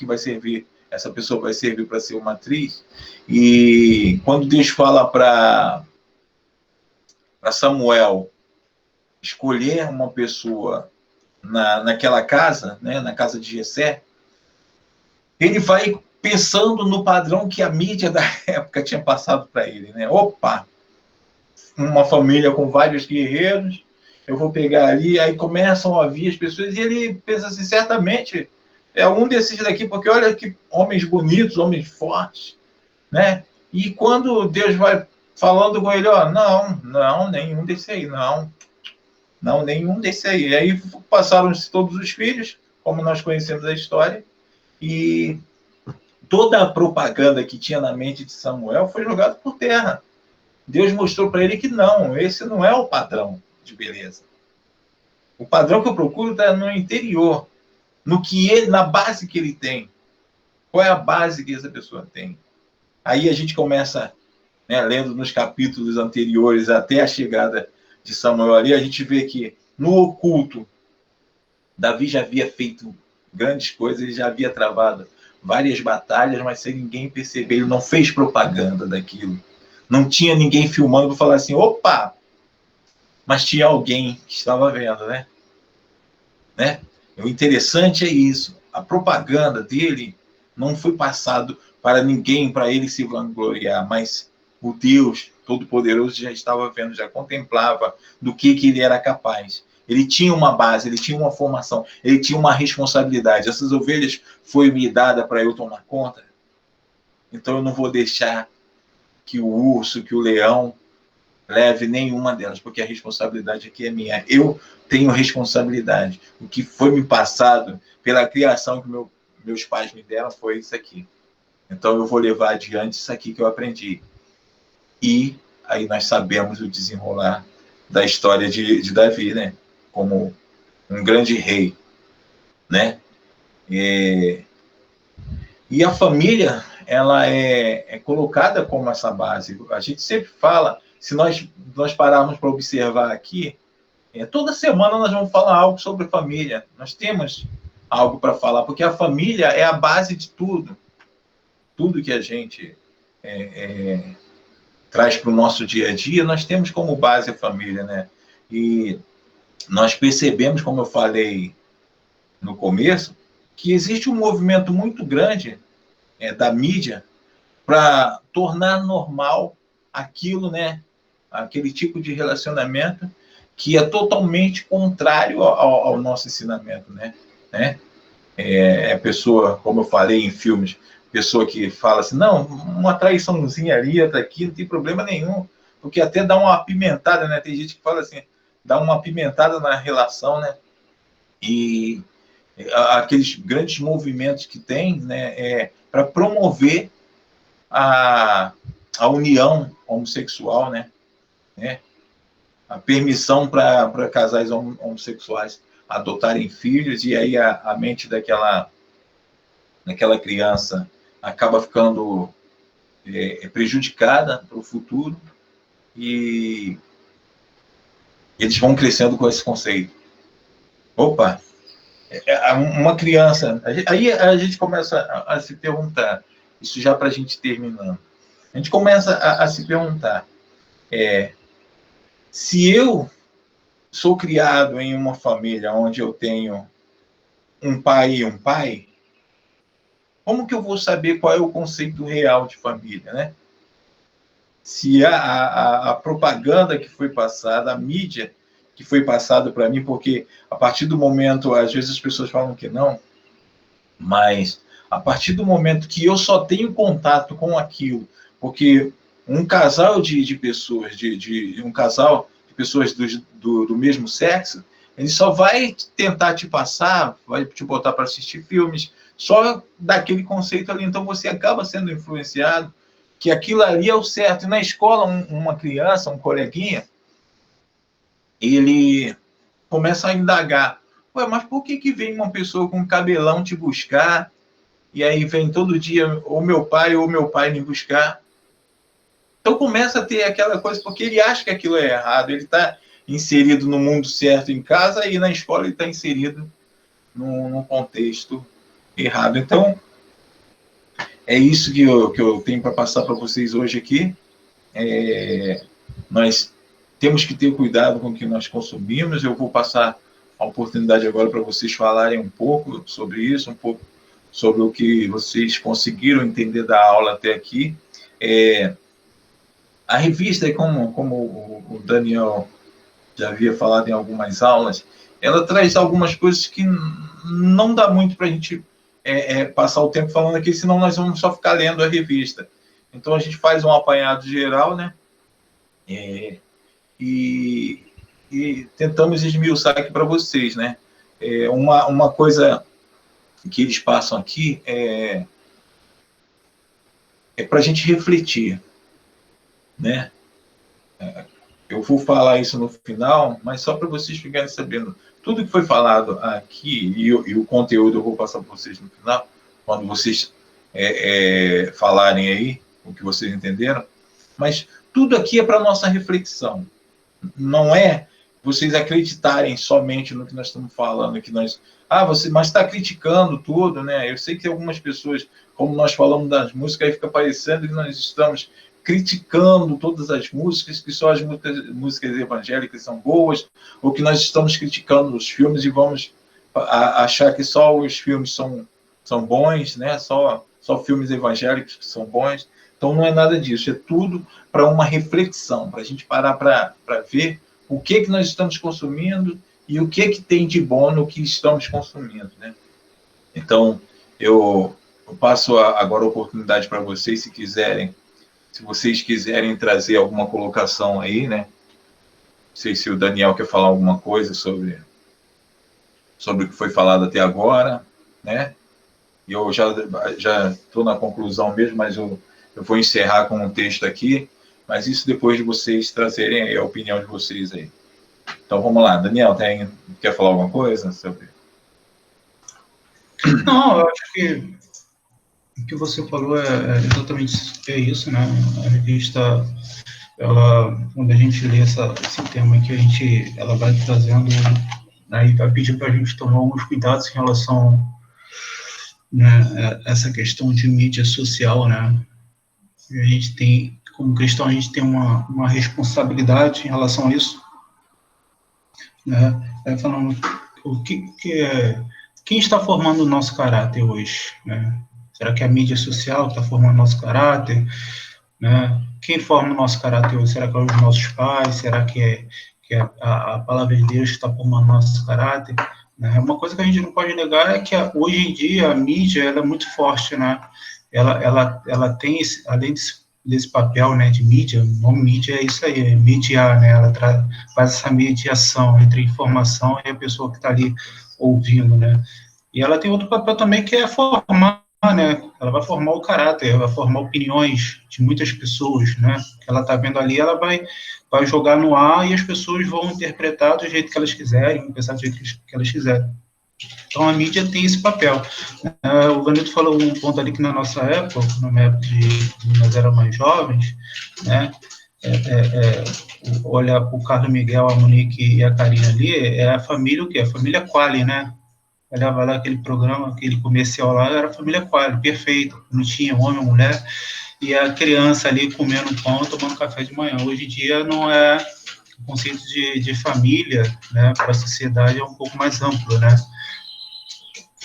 pessoa vai servir para ser uma atriz. E quando Deus fala para Samuel escolher uma pessoa naquela casa, né, na casa de Jessé, ele vai pensando no padrão que a mídia da época tinha passado para ele, né? Opa, uma família com vários guerreiros, eu vou pegar ali, aí começam a vir as pessoas, e ele pensa assim, certamente é um desses daqui, porque olha que homens bonitos, homens fortes, né? E quando Deus vai falando com ele, ó, não, nenhum desse aí, não, nenhum desse aí. E aí passaram-se todos os filhos, como nós conhecemos a história, e toda a propaganda que tinha na mente de Samuel foi jogada por terra. Deus mostrou para ele que não, esse não é o padrão de beleza. O padrão que eu procuro está no interior, no que ele, na base que ele tem. Qual é a base que essa pessoa tem? Aí a gente começa, né, lendo nos capítulos anteriores até a chegada de Samuel ali, a gente vê que no oculto Davi já havia feito grandes coisas, ele já havia travado várias batalhas, mas sem ninguém perceber, ele não fez propaganda daquilo. Não tinha ninguém filmando para falar assim, opa! Mas tinha alguém que estava vendo, né? O interessante é isso. A propaganda dele não foi passado para ninguém, para ele se vangloriar, mas o Deus Todo-Poderoso já estava vendo, já contemplava do que ele era capaz. Ele tinha uma base, ele tinha uma formação, ele tinha uma responsabilidade. Essas ovelhas foi me dada para eu tomar conta. Então eu não vou deixar que o urso, que o leão leve nenhuma delas, porque a responsabilidade aqui é minha. Eu tenho responsabilidade. O que foi me passado pela criação que meus pais me deram foi isso aqui. Então eu vou levar adiante isso aqui que eu aprendi. E aí nós sabemos o desenrolar da história de Davi, né? Como um grande rei, né? E a família, ela é colocada como essa base. A gente sempre fala, se nós pararmos para observar aqui, toda semana nós vamos falar algo sobre família. Nós temos algo para falar, porque a família é a base de tudo. Tudo que a gente traz para o nosso dia a dia, nós temos como base a família, né? E nós percebemos, como eu falei no começo, que existe um movimento muito grande da mídia para tornar normal aquilo, né? Aquele tipo de relacionamento que é totalmente contrário ao nosso ensinamento, né? Pessoa, como eu falei em filmes, pessoa que fala assim, não, uma traiçãozinha ali, outra aqui, não tem problema nenhum, porque até dá uma apimentada, né? Tem gente que fala assim, dá uma apimentada na relação, né? E aqueles grandes movimentos que tem, né, para promover a união homossexual, né? A permissão para casais homossexuais adotarem filhos, e aí a mente daquela criança acaba ficando prejudicada para o futuro, e eles vão crescendo com esse conceito. Opa! Uma criança... Aí a gente começa a se perguntar, isso já para a gente terminando, a gente começa a se perguntar, se eu sou criado em uma família onde eu tenho um pai e um pai, como que eu vou saber qual é o conceito real de família, né? Se a propaganda que foi passada, a mídia que foi passada para mim, porque a partir do momento, às vezes as pessoas falam que não, mas a partir do momento que eu só tenho contato com aquilo, porque um casal de pessoas, um casal de pessoas do mesmo sexo, ele só vai tentar te passar, vai te botar para assistir filmes, só daquele conceito ali. Então você acaba sendo influenciado que aquilo ali é o certo. E na escola, uma criança, um coleguinha, ele começa a indagar. Ué, mas por que vem uma pessoa com cabelão te buscar, e aí vem todo dia ou meu pai me buscar? Então começa a ter aquela coisa, porque ele acha que aquilo é errado, ele está inserido no mundo certo em casa, e na escola ele está inserido num contexto errado. Então, é isso que eu tenho para passar para vocês hoje aqui. Nós temos que ter cuidado com o que nós consumimos. Eu vou passar a oportunidade agora para vocês falarem um pouco sobre isso, um pouco sobre o que vocês conseguiram entender da aula até aqui. A revista, como o Daniel já havia falado em algumas aulas, ela traz algumas coisas que não dá muito para a gente passar o tempo falando aqui, senão nós vamos só ficar lendo a revista. Então, a gente faz um apanhado geral, né? E tentamos esmiuçar aqui para vocês, né? Uma coisa que eles passam aqui é para a gente refletir, né? Eu vou falar isso no final, mas só para vocês ficarem sabendo. Tudo que foi falado aqui, e o conteúdo eu vou passar para vocês no final, quando vocês falarem aí o que vocês entenderam, mas tudo aqui é para nossa reflexão. Não é vocês acreditarem somente no que nós estamos falando, que nós... mas está criticando tudo, né? Eu sei que algumas pessoas, como nós falamos das músicas, aí fica parecendo que nós estamos criticando todas as músicas, que só as músicas evangélicas são boas, ou que nós estamos criticando os filmes e vamos achar que só os filmes são bons, né? Só filmes evangélicos que são bons. Então, não é nada disso. É tudo para uma reflexão, para a gente parar para ver o que nós estamos consumindo e o que tem de bom no que estamos consumindo, né? Então, eu passo agora a oportunidade para vocês, se vocês quiserem trazer alguma colocação aí, né? Não sei se o Daniel quer falar alguma coisa sobre o que foi falado até agora, né? Eu já estou na conclusão mesmo, mas eu vou encerrar com um texto aqui, mas isso depois de vocês trazerem aí a opinião de vocês aí. Então, vamos lá. Daniel, quer falar alguma coisa sobre... Não, eu acho que o que você falou é exatamente isso, né? A revista, quando a gente lê esse tema aqui, ela vai trazendo, aí vai pedir para a gente tomar alguns cuidados em relação, né, a essa questão de mídia social, né? A gente tem, como cristão, a gente tem uma responsabilidade em relação a isso, né? Falando quem está formando o nosso caráter hoje, né? Será que é a mídia social está formando o nosso caráter, né? Quem forma o nosso caráter hoje? Será que é os nossos pais? Será que é a palavra de Deus que está formando o nosso caráter? Né? Uma coisa que a gente não pode negar é que hoje em dia a mídia ela é muito forte, né? Ela tem, além desse papel, né, de mídia, o nome mídia é isso aí, é mediar, né? Ela faz essa mediação entre a informação e a pessoa que está ali ouvindo, né? E ela tem outro papel também que é formar, né? Ela vai formar o caráter, ela vai formar opiniões de muitas pessoas, né? Que ela está vendo ali, ela vai jogar no ar e as pessoas vão interpretar do jeito que elas quiserem, vão pensar do jeito que elas quiserem. Então, a mídia tem esse papel. O Vanildo falou um ponto ali que na nossa época, na época de nós éramos mais jovens, né? Olha, o Carlos Miguel, a Monique e a Karina ali, é a família o quê? A família Quali, né? Olhava lá aquele programa, aquele comercial lá, era a família Quali, perfeito, não tinha homem, mulher, e a criança ali comendo pão, tomando café de manhã. Hoje em dia não é, o conceito de família, né, para a sociedade é um pouco mais amplo, né?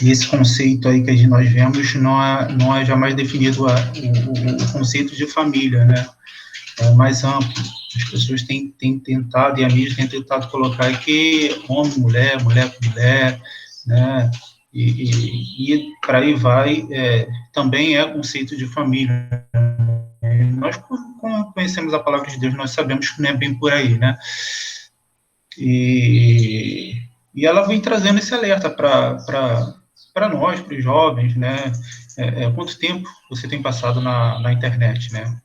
E esse conceito aí que nós vemos não é jamais definido o conceito de família, né? É mais amplo. As pessoas têm tentado, e a mídia tem tentado colocar que homem, mulher, mulher com mulher, né? E para aí vai, também é conceito de família. Nós, como conhecemos a palavra de Deus, nós sabemos que não é bem por aí, né? E ela vem trazendo esse alerta para nós, para os jovens, né? Quanto tempo você tem passado na internet, né?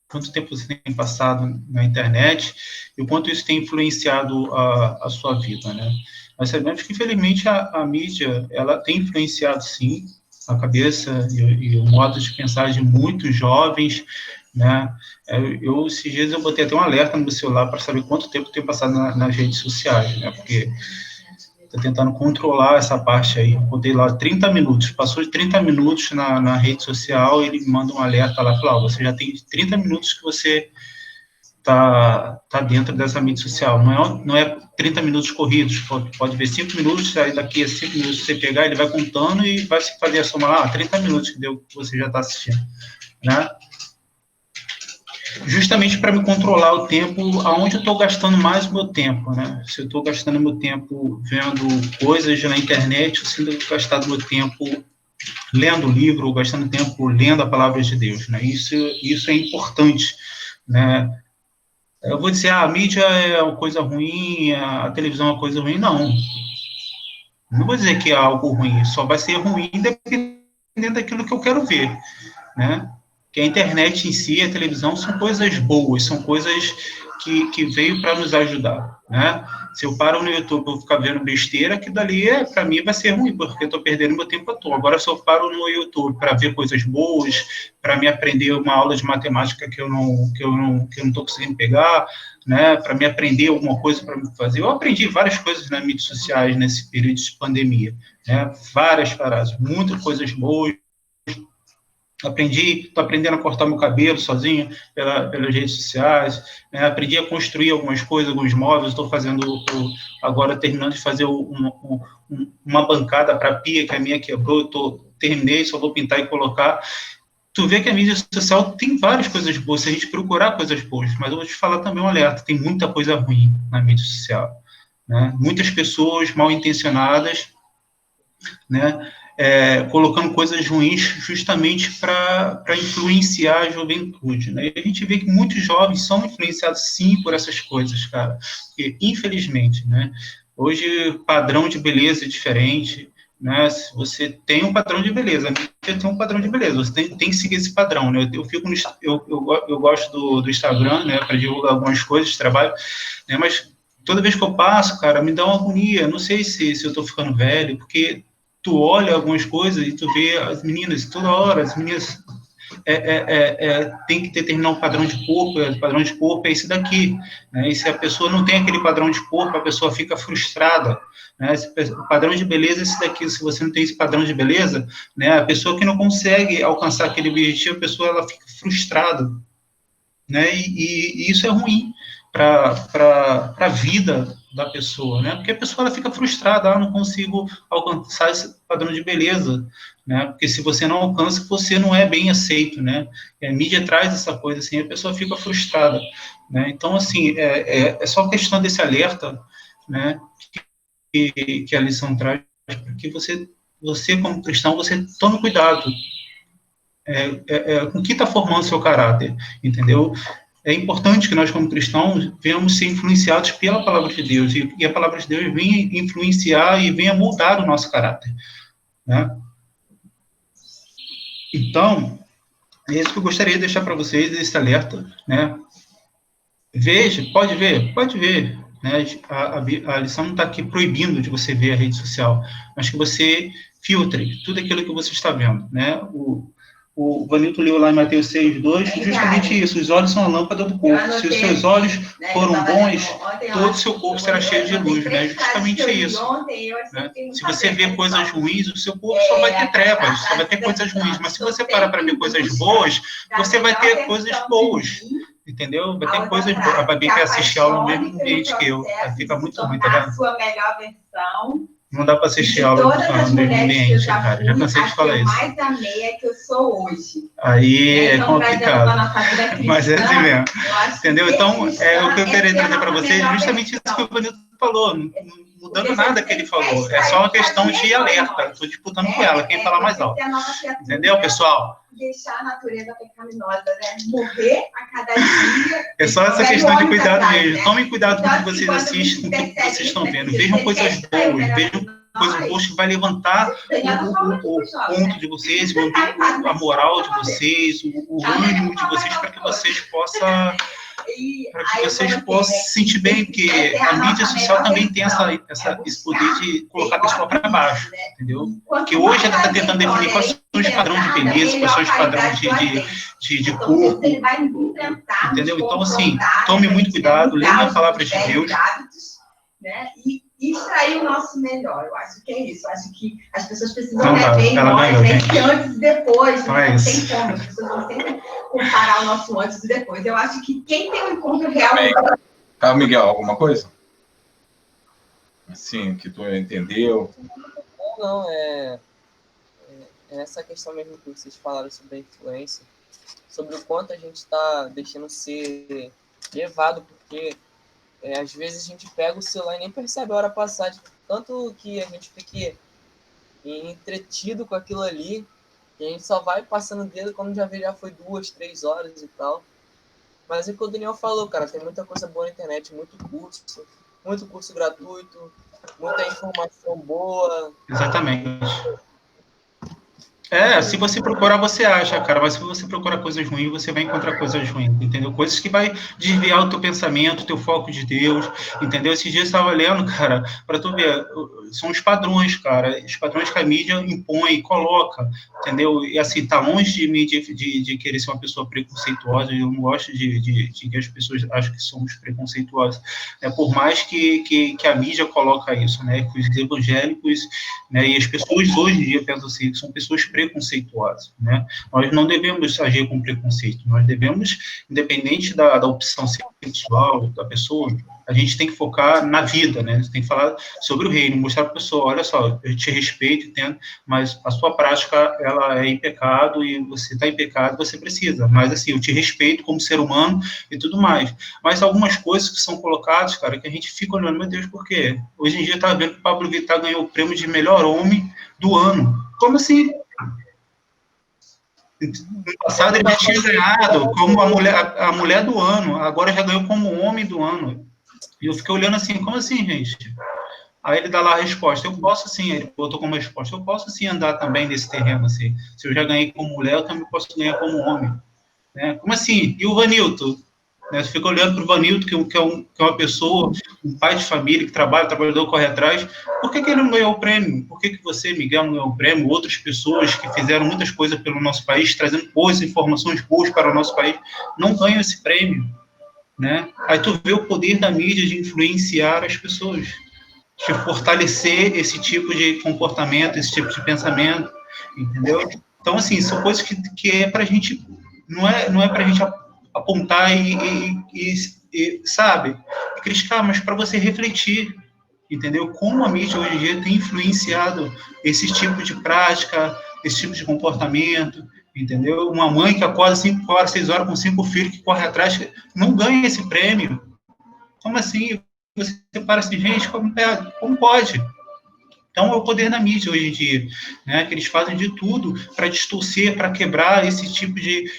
Quanto tempo você tem passado na internet e o quanto isso tem influenciado a sua vida, né? Nós sabemos que, infelizmente, a mídia, ela tem influenciado, sim, a cabeça e o modo de pensar de muitos jovens, né? Esses dias eu botei até um alerta no meu celular para saber quanto tempo eu tenho passado nas redes sociais, né? Porque estou tentando controlar essa parte aí. Botei lá 30 minutos, passou de 30 minutos na rede social, ele me manda um alerta lá, fala, você já tem 30 minutos que você tá dentro dessa mídia social. Não é 30 minutos corridos, pode ver 5 minutos, aí daqui a 5 minutos você pegar, ele vai contando e vai se fazer a soma lá, 30 minutos que deu que você já está assistindo, né? Justamente para me controlar o tempo, aonde eu estou gastando mais o meu tempo, né? Se eu estou gastando meu tempo vendo coisas na internet, ou se eu estou gastando meu tempo lendo livro, ou gastando tempo lendo a palavra de Deus, né? Isso é importante, né? Eu vou dizer, a mídia é uma coisa ruim, a televisão é uma coisa ruim, não. Não vou dizer que é algo ruim, só vai ser ruim dependendo daquilo que eu quero ver, né? Que a internet em si, a televisão, são coisas boas, são coisas que veio para nos ajudar, né? Se eu paro no YouTube e ficar vendo besteira, que dali, para mim, vai ser ruim, porque eu estou perdendo meu tempo à toa. Agora, se eu paro no YouTube para ver coisas boas, para me aprender uma aula de matemática que eu não estou conseguindo pegar, né? Para me aprender alguma coisa para me fazer. Eu aprendi várias coisas nas mídias sociais nesse período de pandemia, né? Várias paradas, muitas coisas boas. Estou aprendendo a cortar meu cabelo sozinho pelas redes sociais, né? Aprendi a construir algumas coisas, alguns móveis, estou fazendo, agora terminando de fazer uma bancada para a pia, que a minha quebrou, terminei, só vou pintar e colocar. Tu vê que a mídia social tem várias coisas boas, se a gente procurar coisas boas, mas eu vou te falar também um alerta, tem muita coisa ruim na mídia social, né? Muitas pessoas mal intencionadas, né? Colocando coisas ruins justamente para influenciar a juventude, né? E a gente vê que muitos jovens são influenciados, sim, por essas coisas, cara. E, infelizmente, né? Hoje, o padrão de beleza é diferente, né? Se você tem um padrão de beleza, a mídia tem um padrão de beleza, você tem que seguir esse padrão, né? Eu gosto do Instagram, né? Para divulgar algumas coisas de trabalho, né? Mas toda vez que eu passo, cara, me dá uma agonia. Não sei se eu estou ficando velho, porque tu olha algumas coisas e tu vê as meninas, toda hora, as meninas tem que determinar um padrão de corpo, o padrão de corpo é esse daqui, né? E se a pessoa não tem aquele padrão de corpo, a pessoa fica frustrada, né? O padrão de beleza é esse daqui, se você não tem esse padrão de beleza, né? A pessoa que não consegue alcançar aquele objetivo, a pessoa ela fica frustrada, né? E isso é ruim para a vida da pessoa, né? Porque a pessoa ela fica frustrada, não consigo alcançar esse padrão de beleza, né? Porque se você não alcança, você não é bem aceito, né? E a mídia traz essa coisa assim, a pessoa fica frustrada, né? Então, assim, é só questão desse alerta, né? Que a lição traz, porque você como cristão, você tome cuidado com o que está formando seu caráter, entendeu? É importante que nós, como cristãos, venhamos ser influenciados pela palavra de Deus, e a palavra de Deus venha influenciar e venha moldar o nosso caráter, né? Então, é isso que eu gostaria de deixar para vocês, esse alerta, né? Veja, pode ver, né? A lição não está aqui proibindo de você ver a rede social, mas que você filtre tudo aquilo que você está vendo, né? O Vanilton leu lá em Mateus 6:2, justamente isso, os olhos são a lâmpada do corpo. Se os seus olhos foram bons, todo o seu corpo será cheio de luz, né? Justamente isso. Né? Se você vê coisas ruins, o seu corpo só vai ter trevas, só vai ter coisas ruins. Mas se você parar para ver coisas boas, você vai ter coisas boas, entendeu? Vai ter coisas boas. A Babi quer assistir aula no mesmo ambiente que eu. Fica muito ruim, tá vendo? A sua melhor versão. Não dá para assistir aula no mesmo ambiente, cara. Já cansei de falar isso. Mais amei é que eu sou hoje. Aí é complicado. Mas é assim mesmo. Entendeu? Então, o que eu queria trazer para vocês é justamente isso que o Vanilton falou. Não mudando nada que ele falou. É só uma questão de alerta. Estou disputando com ela. Quem falar mais alto. Entendeu, pessoal? Deixar a natureza pecaminosa, né? Morrer a cada dia. É só essa questão de cuidado mesmo. Tomem cuidado com o que vocês assistem, com o que vocês estão vendo. Vejam coisas boas, vejam coisas boas que vai levantar o ponto de vocês, a moral de vocês, o ânimo de vocês, para que vocês possam se sentir bem, porque a mídia social também tem esse poder de colocar a pessoa para baixo, entendeu? Porque hoje ela está tentando definir quais são os padrões de beleza, quais são os padrões de corpo, entendeu? Então, assim, tome muito cuidado, leia a palavra de Deus, e extrair o nosso melhor. Eu acho que é isso. Eu acho que as pessoas precisam Não dá, ver em ela nós, ganhou, né, gente. que antes e depois, Não né? é Não isso. tem como. As pessoas vão sempre comparar o nosso antes e depois. Eu acho que quem tem um encontro real... Carlos Miguel, alguma coisa? Assim, que tu entendeu? Não, é essa questão mesmo que vocês falaram sobre a influência, sobre o quanto a gente está deixando ser levado, porque às vezes a gente pega o celular e nem percebe a hora passar, de tanto que a gente fica entretido com aquilo ali, e a gente só vai passando o dedo quando já vê, já foi 2, 3 horas e tal. Mas é o que o Daniel falou, cara, tem muita coisa boa na internet, muito curso gratuito, muita informação boa. Exatamente. Se você procurar, você acha, cara, mas se você procurar coisas ruins, você vai encontrar coisas ruins, entendeu? Coisas que vai desviar o teu pensamento, o teu foco de Deus, entendeu? Esses dias eu estava lendo, cara, para tu ver, são os padrões, cara, os padrões que a mídia impõe, coloca, entendeu? E assim, tá longe de mim de querer ser uma pessoa preconceituosa, eu não gosto de que as pessoas acham que somos preconceituosos, por mais que a mídia coloca isso, né, que os evangélicos, né, e as pessoas hoje em dia pensam assim, que são pessoas preconceituosas, né? Nós não devemos agir com preconceito, nós devemos, independente da opção sexual da pessoa, a gente tem que focar na vida, né? Você tem que falar sobre o reino, mostrar para a pessoa, olha só, eu te respeito, entendo, mas a sua prática, ela é em pecado, e você está em pecado, você precisa, mas assim, eu te respeito como ser humano e tudo mais. Mas algumas coisas que são colocadas, cara, que a gente fica olhando, meu Deus, por quê? Hoje em dia tá vendo que o Pablo Vittar ganhou o prêmio de melhor homem do ano. Como assim? No passado ele tinha ganhado como a mulher do ano, agora já ganhou como homem do ano. E eu fiquei olhando assim, como assim, gente? Aí ele dá lá a resposta, eu posso sim, ele botou como resposta, eu posso sim andar também nesse terreno, assim. Se eu já ganhei como mulher, eu também posso ganhar como homem. Né? Como assim? E o Vanilton? Né? Você fica olhando para o Vanilton, que é uma pessoa, um pai de família, que trabalha, trabalhador, corre atrás. Por que ele não ganhou o prêmio? Por que você, Miguel, não ganhou o prêmio? Outras pessoas que fizeram muitas coisas pelo nosso país, trazendo boas informações boas para o nosso país, não ganham esse prêmio. Né? Aí tu vê o poder da mídia de influenciar as pessoas, de fortalecer esse tipo de comportamento, esse tipo de pensamento, entendeu? Então, assim, são coisas que é para a gente, não é para a gente apontar e sabe, criticar, mas para você refletir, entendeu? Como a mídia hoje em dia tem influenciado esse tipo de prática, esse tipo de comportamento, entendeu? Uma mãe que acorda 5 horas, 6 horas com 5 filhos, que corre atrás, não ganha esse prêmio. Como assim? Você para assim, gente, como pode? Então, é o poder da mídia hoje em dia, né? Que eles fazem de tudo para distorcer, para quebrar esse tipo de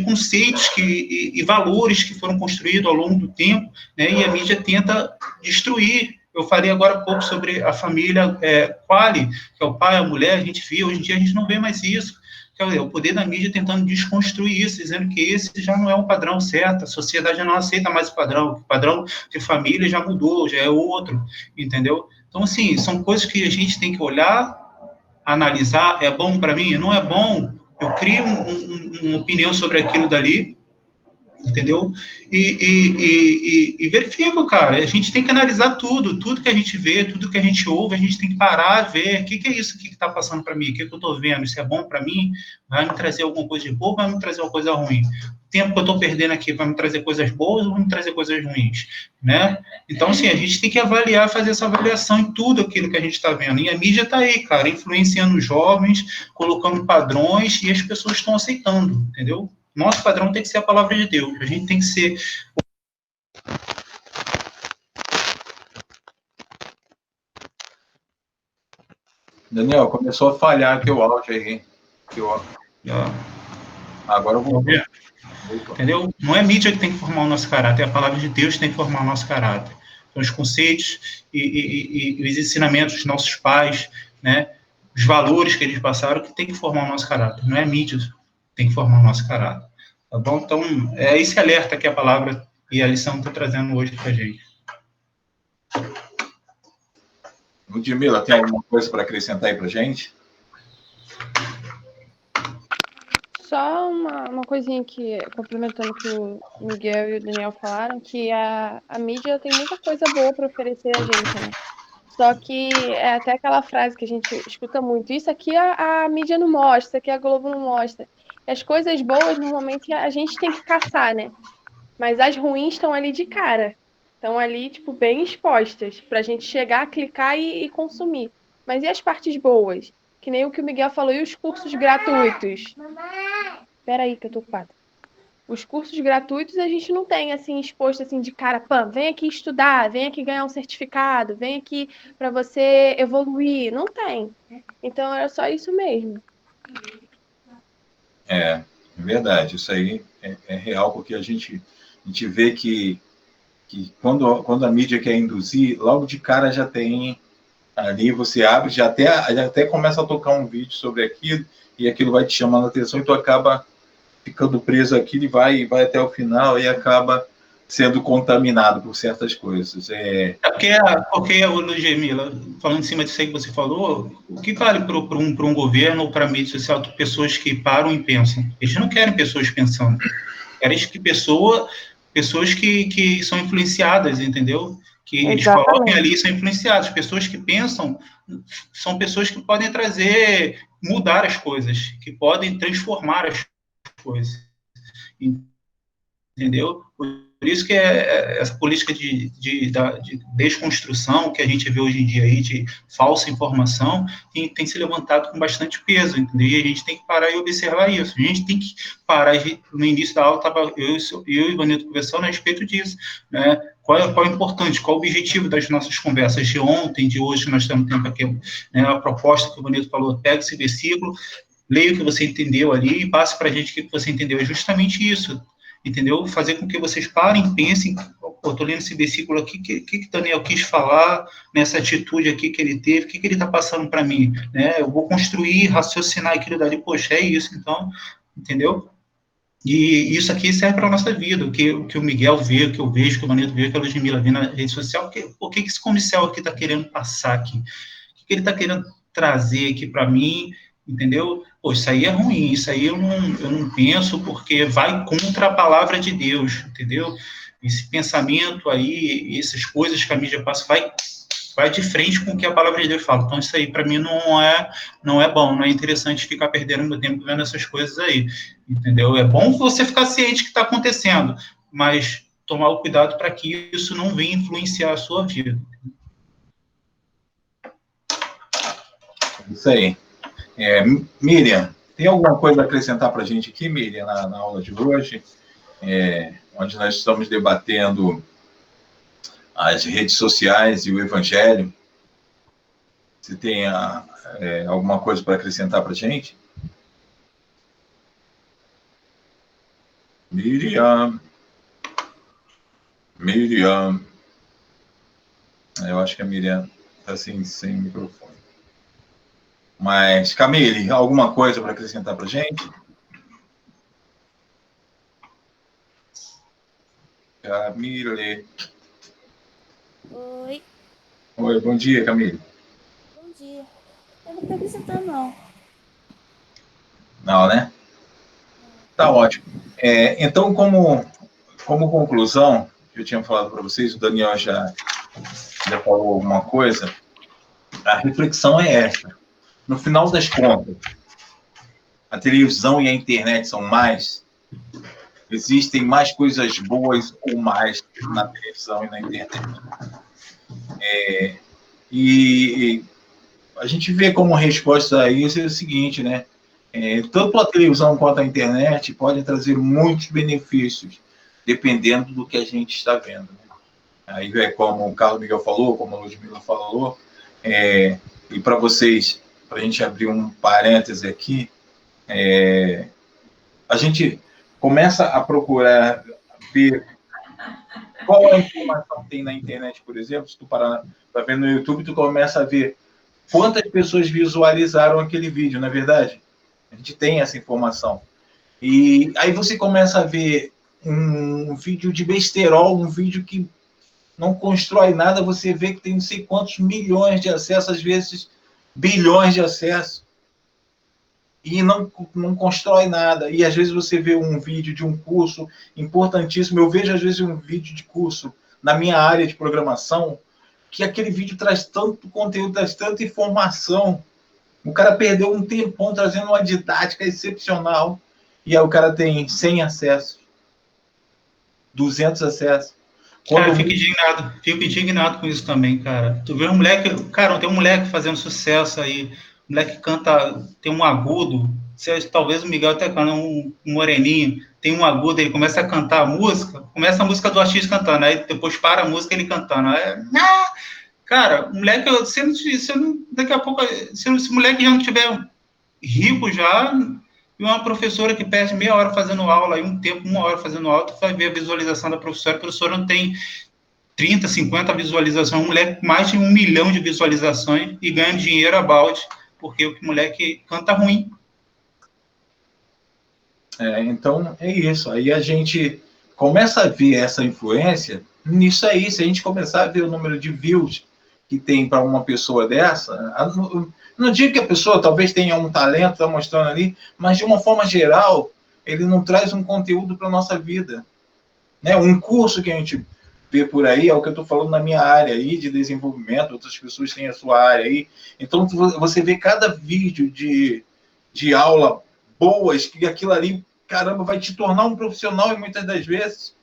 conceitos e valores que foram construídos ao longo do tempo, né? E a mídia tenta destruir. Eu falei agora há pouco sobre a família Quali, que é o pai, a mulher, a gente vê, hoje em dia a gente não vê mais isso. É o poder da mídia tentando desconstruir isso, dizendo que esse já não é o padrão certo, a sociedade já não aceita mais o padrão de família já mudou, já é outro, entendeu? Então, assim, são coisas que a gente tem que olhar, analisar, é bom para mim, não é bom, eu crio uma opinião sobre aquilo dali, entendeu? E verifico, cara, a gente tem que analisar tudo que a gente vê, tudo que a gente ouve, a gente tem que parar, ver, o que é isso que está passando para mim, o que eu estou vendo, isso é bom para mim, vai me trazer alguma coisa de boa, vai me trazer uma coisa ruim, o tempo que eu estou perdendo aqui vai me trazer coisas boas ou vai me trazer coisas ruins, né? Então, assim, a gente tem que avaliar, fazer essa avaliação em tudo aquilo que a gente está vendo, e a mídia está aí, cara, influenciando os jovens, colocando padrões, e as pessoas estão aceitando, entendeu? Nosso padrão tem que ser a palavra de Deus. A gente tem que ser... Daniel, começou a falhar aqui o áudio aí. Agora eu vou... Entendeu? Não é a mídia que tem que formar o nosso caráter, é a palavra de Deus que tem que formar o nosso caráter. Então, os conceitos e os ensinamentos dos nossos pais, né? Os valores que eles passaram que tem que formar o nosso caráter. Não é a mídia que tem que formar o nosso caráter. Tá bom? Então, é esse alerta que a palavra e a lição está trazendo hoje para a gente. Ludmila, tem alguma coisa para acrescentar aí para a gente? Só uma coisinha que, complementando o que o Miguel e o Daniel falaram, que a mídia tem muita coisa boa para oferecer a gente, né? Só que é até aquela frase que a gente escuta muito, isso aqui a mídia não mostra, isso aqui a Globo não mostra. E as coisas boas, normalmente, a gente tem que caçar, né? Mas as ruins estão ali de cara. Estão ali, tipo, bem expostas, pra gente chegar, clicar e consumir. Mas e as partes boas? Que nem o que o Miguel falou, e os cursos gratuitos? Espera aí que eu tô ocupada. Os cursos gratuitos a gente não tem assim exposto assim de cara, pã, vem aqui estudar, vem aqui ganhar um certificado, vem aqui para você evoluir. Não tem. Então era só isso mesmo. É verdade, isso aí é real, porque a gente vê que quando a mídia quer induzir, logo de cara já tem ali, você abre, já até começa a tocar um vídeo sobre aquilo, e aquilo vai te chamando a atenção, e tu acaba ficando preso aqui e vai até o final e acaba sendo contaminado por certas coisas. Porque Ludmila, falando em cima disso aí que você falou, o que vale para um governo ou para a mídia social pessoas que param e pensam? Eles não querem pessoas pensando. Querem que pessoas que são influenciadas, entendeu? Que eles coloquem ali e são influenciados. Pessoas que pensam são pessoas que podem mudar as coisas, que podem transformar as coisas, entendeu? Por isso que essa política de desconstrução que a gente vê hoje em dia aí, de falsa informação, tem se levantado com bastante peso, entendeu? E a gente tem que parar e observar isso. A gente tem que parar. No início da aula, estava eu e o Ivanildo conversando a respeito disso, né? Qual é o importante, qual é o objetivo das nossas conversas de ontem, de hoje, que nós temos tempo aqui, né? A proposta que o Ivanildo falou, pega esse versículo, leia o que você entendeu ali e passe para a gente o que você entendeu. É justamente isso, entendeu? Fazer com que vocês parem, pensem, estou lendo esse versículo aqui, o que Daniel quis falar nessa atitude aqui que ele teve, o que ele está passando para mim, né? Eu vou construir, raciocinar aquilo dali, poxa, é isso, então, entendeu? E isso aqui serve para a nossa vida, o que o Miguel vê, o que eu vejo, o que o Maneto vê, o que a Ludmila vê na rede social, o que esse comercial aqui está querendo passar aqui? O que ele está querendo trazer aqui para mim, entendeu? Pô, isso aí é ruim, isso aí eu não penso, porque vai contra a palavra de Deus, entendeu? Esse pensamento aí, essas coisas que a mídia passa, vai de frente com o que a palavra de Deus fala. Então, isso aí, para mim, não é bom, não é interessante ficar perdendo meu tempo vendo essas coisas aí, entendeu? É bom você ficar ciente que está acontecendo, mas tomar o cuidado para que isso não venha influenciar a sua vida. Isso aí. Miriam, tem alguma coisa a acrescentar para a gente aqui, Miriam, na aula de hoje, onde nós estamos debatendo as redes sociais e o evangelho? Você tem alguma coisa para acrescentar para a gente? Miriam. Eu acho que a Miriam está assim, sem microfone. Mas, Camille, alguma coisa para acrescentar para a gente? Camille. Oi. Oi, bom dia, Camille. Bom dia. Eu não estou acrescentando, não. Não, né? Tá ótimo. Então, como conclusão, que eu tinha falado para vocês, o Daniel já falou alguma coisa, a reflexão é essa. No final das contas, a televisão e a internet são mais? Existem mais coisas boas ou mais na televisão e na internet? E a gente vê como resposta a isso é o seguinte, né? Tanto a televisão quanto a internet podem trazer muitos benefícios, dependendo do que a gente está vendo. Né? Aí é como o Carlos Miguel falou, como a Ludmila falou, e para vocês, para a gente abrir um parêntese aqui, a gente começa a procurar ver qual a informação que tem na internet, por exemplo. Se tu parar para ver no YouTube, tu começa a ver quantas pessoas visualizaram aquele vídeo, não é verdade? A gente tem essa informação. E aí você começa a ver um vídeo de besterol, um vídeo que não constrói nada, você vê que tem não sei quantos milhões de acessos, às vezes bilhões de acessos. e não constrói nada. E às vezes você vê um vídeo de um curso importantíssimo. Eu vejo às vezes um vídeo de curso na minha área de programação, que aquele vídeo traz tanto conteúdo, traz tanta informação. O cara perdeu um tempão trazendo uma didática excepcional, e aí o cara tem 100 acessos, 200 acessos. Cara, eu fico indignado com isso também, cara. Tu vê um moleque, cara, tem um moleque fazendo sucesso aí, um moleque que canta, tem um agudo, talvez o Miguel até canta, um moreninho, tem um agudo, ele começa a cantar a música, começa a música do artista cantando, aí depois para a música ele cantando. Cara, o moleque, daqui a pouco, se o moleque já não tiver rico já, e uma professora que perde meia hora fazendo aula, e um tempo, 1 hora fazendo aula, tu vai ver a visualização da professora, a professora não tem 30, 50 visualizações, um moleque com mais de 1 milhão de visualizações e ganha dinheiro a balde, porque o moleque canta ruim. Então, é isso. Aí a gente começa a ver essa influência nisso aí. Se a gente começar a ver o número de views que tem para uma pessoa dessa, não digo que a pessoa talvez tenha um talento, está mostrando ali, mas de uma forma geral, ele não traz um conteúdo para a nossa vida. Né? Um curso que a gente vê por aí, é o que eu estou falando na minha área aí de desenvolvimento, outras pessoas têm a sua área aí. Então, você vê cada vídeo de aula boas, que aquilo ali, caramba, vai te tornar um profissional, e muitas das vezes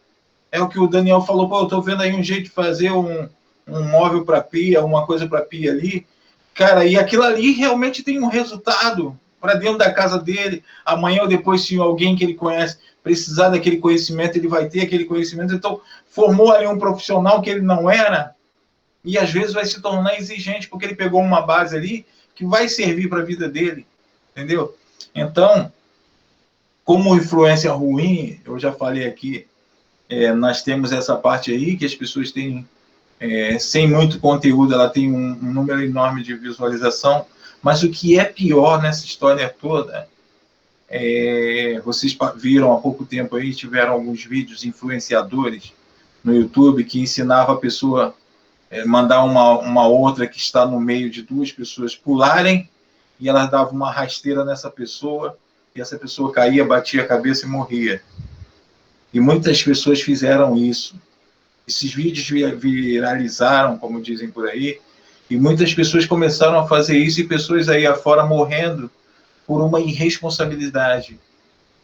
é o que o Daniel falou, pô, eu estou vendo aí um jeito de fazer um móvel para pia, uma coisa para pia ali, cara, e aquilo ali realmente tem um resultado para dentro da casa dele. Amanhã ou depois, se alguém que ele conhece precisar daquele conhecimento, ele vai ter aquele conhecimento. Então, formou ali um profissional que ele não era, e às vezes vai se tornar exigente, porque ele pegou uma base ali que vai servir para a vida dele, entendeu? Então, como influência ruim, eu já falei aqui, nós temos essa parte aí, que as pessoas têm, sem muito conteúdo, ela tem um número enorme de visualização, mas o que é pior nessa história toda, vocês viram há pouco tempo aí, tiveram alguns vídeos influenciadores no YouTube que ensinava a pessoa mandar uma outra que está no meio de duas pessoas pularem, e ela dava uma rasteira nessa pessoa, e essa pessoa caía, batia a cabeça e morria. E muitas pessoas fizeram isso. Esses vídeos viralizaram, como dizem por aí, e muitas pessoas começaram a fazer isso, e pessoas aí afora morrendo por uma irresponsabilidade.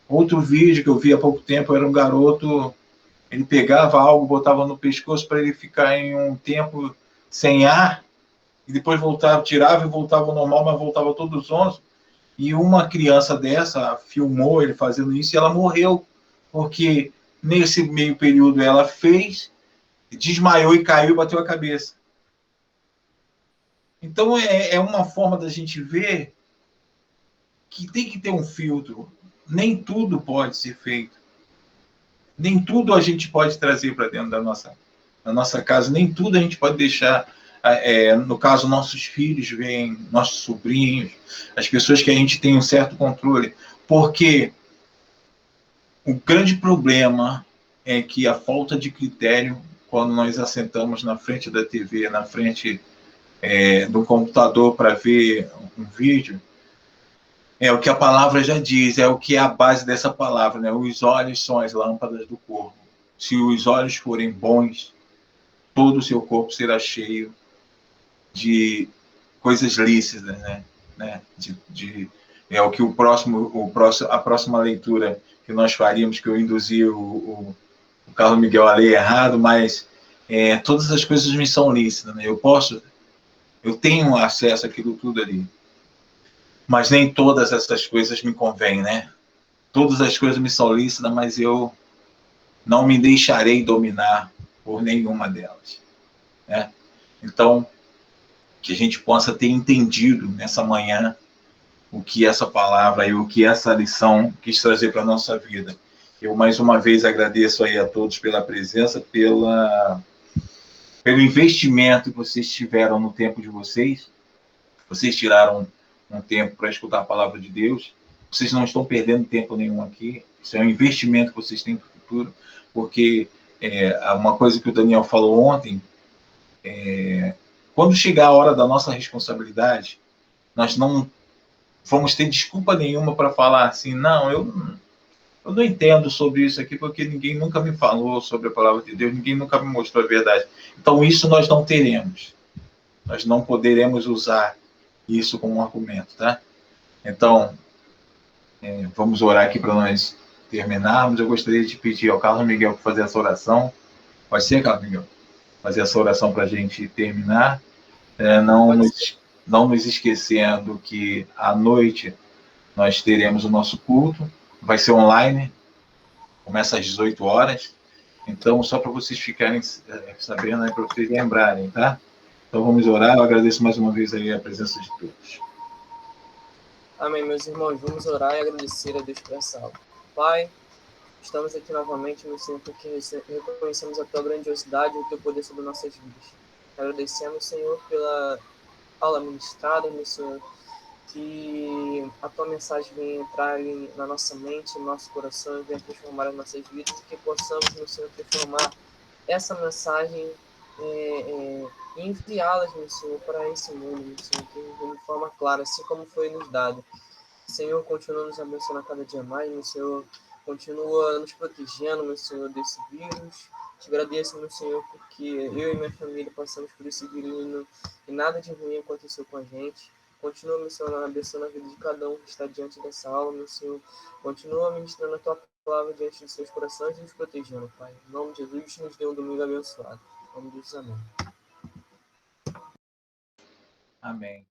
Outro vídeo que eu vi há pouco tempo era um garoto, ele pegava algo, botava no pescoço para ele ficar em um tempo sem ar, e depois voltava, tirava e voltava ao normal, mas voltava todo zonzo. E uma criança dessa filmou ele fazendo isso, e ela morreu, porque nesse meio período ela fez, desmaiou e caiu e bateu a cabeça. Então é uma forma da gente ver que tem que ter um filtro. Nem tudo pode ser feito. Nem tudo a gente pode trazer para dentro da nossa casa. Nem tudo a gente pode deixar, no caso, nossos filhos veem, nossos sobrinhos, as pessoas que a gente tem um certo controle. Porque o grande problema é que a falta de critério, quando nós assentamos na frente da TV, na frente do computador para ver um vídeo, é o que a palavra já diz, é o que é a base dessa palavra, né? Os olhos são as lâmpadas do corpo. Se os olhos forem bons, todo o seu corpo será cheio de coisas lícitas, né? É o que a próxima leitura que nós faríamos, que eu induzi o Carlos Miguel a ler errado, mas todas as coisas me são lícitas, né? Eu tenho acesso àquilo tudo ali. Mas nem todas essas coisas me convêm, né? Todas as coisas me são lícitas, mas eu não me deixarei dominar por nenhuma delas, né? Então, que a gente possa ter entendido nessa manhã o que essa palavra e o que essa lição quis trazer para a nossa vida. Eu, mais uma vez, agradeço aí a todos pela presença, pelo investimento que vocês tiveram no tempo de vocês. Vocês tiraram um tempo para escutar a palavra de Deus. Vocês não estão perdendo tempo nenhum aqui. Isso é um investimento que vocês têm para o futuro, porque uma coisa que o Daniel falou ontem, quando chegar a hora da nossa responsabilidade, nós não vamos ter desculpa nenhuma para falar assim, não, eu não entendo sobre isso aqui, porque ninguém nunca me falou sobre a palavra de Deus, ninguém nunca me mostrou a verdade. Então, isso nós não teremos. Nós não poderemos usar isso como um argumento, tá? Então, vamos orar aqui para nós terminarmos. Eu gostaria de pedir ao Carlos Miguel para fazer essa oração. Pode ser, Carlos Miguel? Fazer essa oração para a gente terminar. Não nos esquecendo que à noite nós teremos o nosso culto. Vai ser online. Começa às 18 horas. Então, só para vocês ficarem sabendo, para vocês lembrarem, tá? Então, vamos orar. Eu agradeço mais uma vez aí a presença de todos. Amém, meus irmãos. Vamos orar e agradecer a Deus por essa aula. Pai, estamos aqui novamente, meu Senhor, porque reconhecemos a Tua grandiosidade e o Teu poder sobre nossas vidas. Agradecemos, Senhor, pela aula ministrada, meu Senhor, que a Tua mensagem venha entrar na nossa mente, no nosso coração e venha transformar as nossas vidas e que possamos, meu Senhor, transformar essa mensagem e enviá-las, meu Senhor, para esse mundo, meu Senhor, de forma clara, assim como foi nos dado. Senhor, continua nos abençoando a cada dia mais, meu Senhor, continua nos protegendo, meu Senhor, desse vírus. Te agradeço, meu Senhor, porque eu e minha família passamos por esse vírus e nada de ruim aconteceu com a gente. Continua, meu Senhor, abençoando a vida de cada um que está diante dessa aula, meu Senhor. Continua ministrando a Tua palavra diante dos seus corações e nos protegendo, Pai. Em nome de Jesus, nos dê um domingo abençoado. Em nome de Jesus, amém. Amém.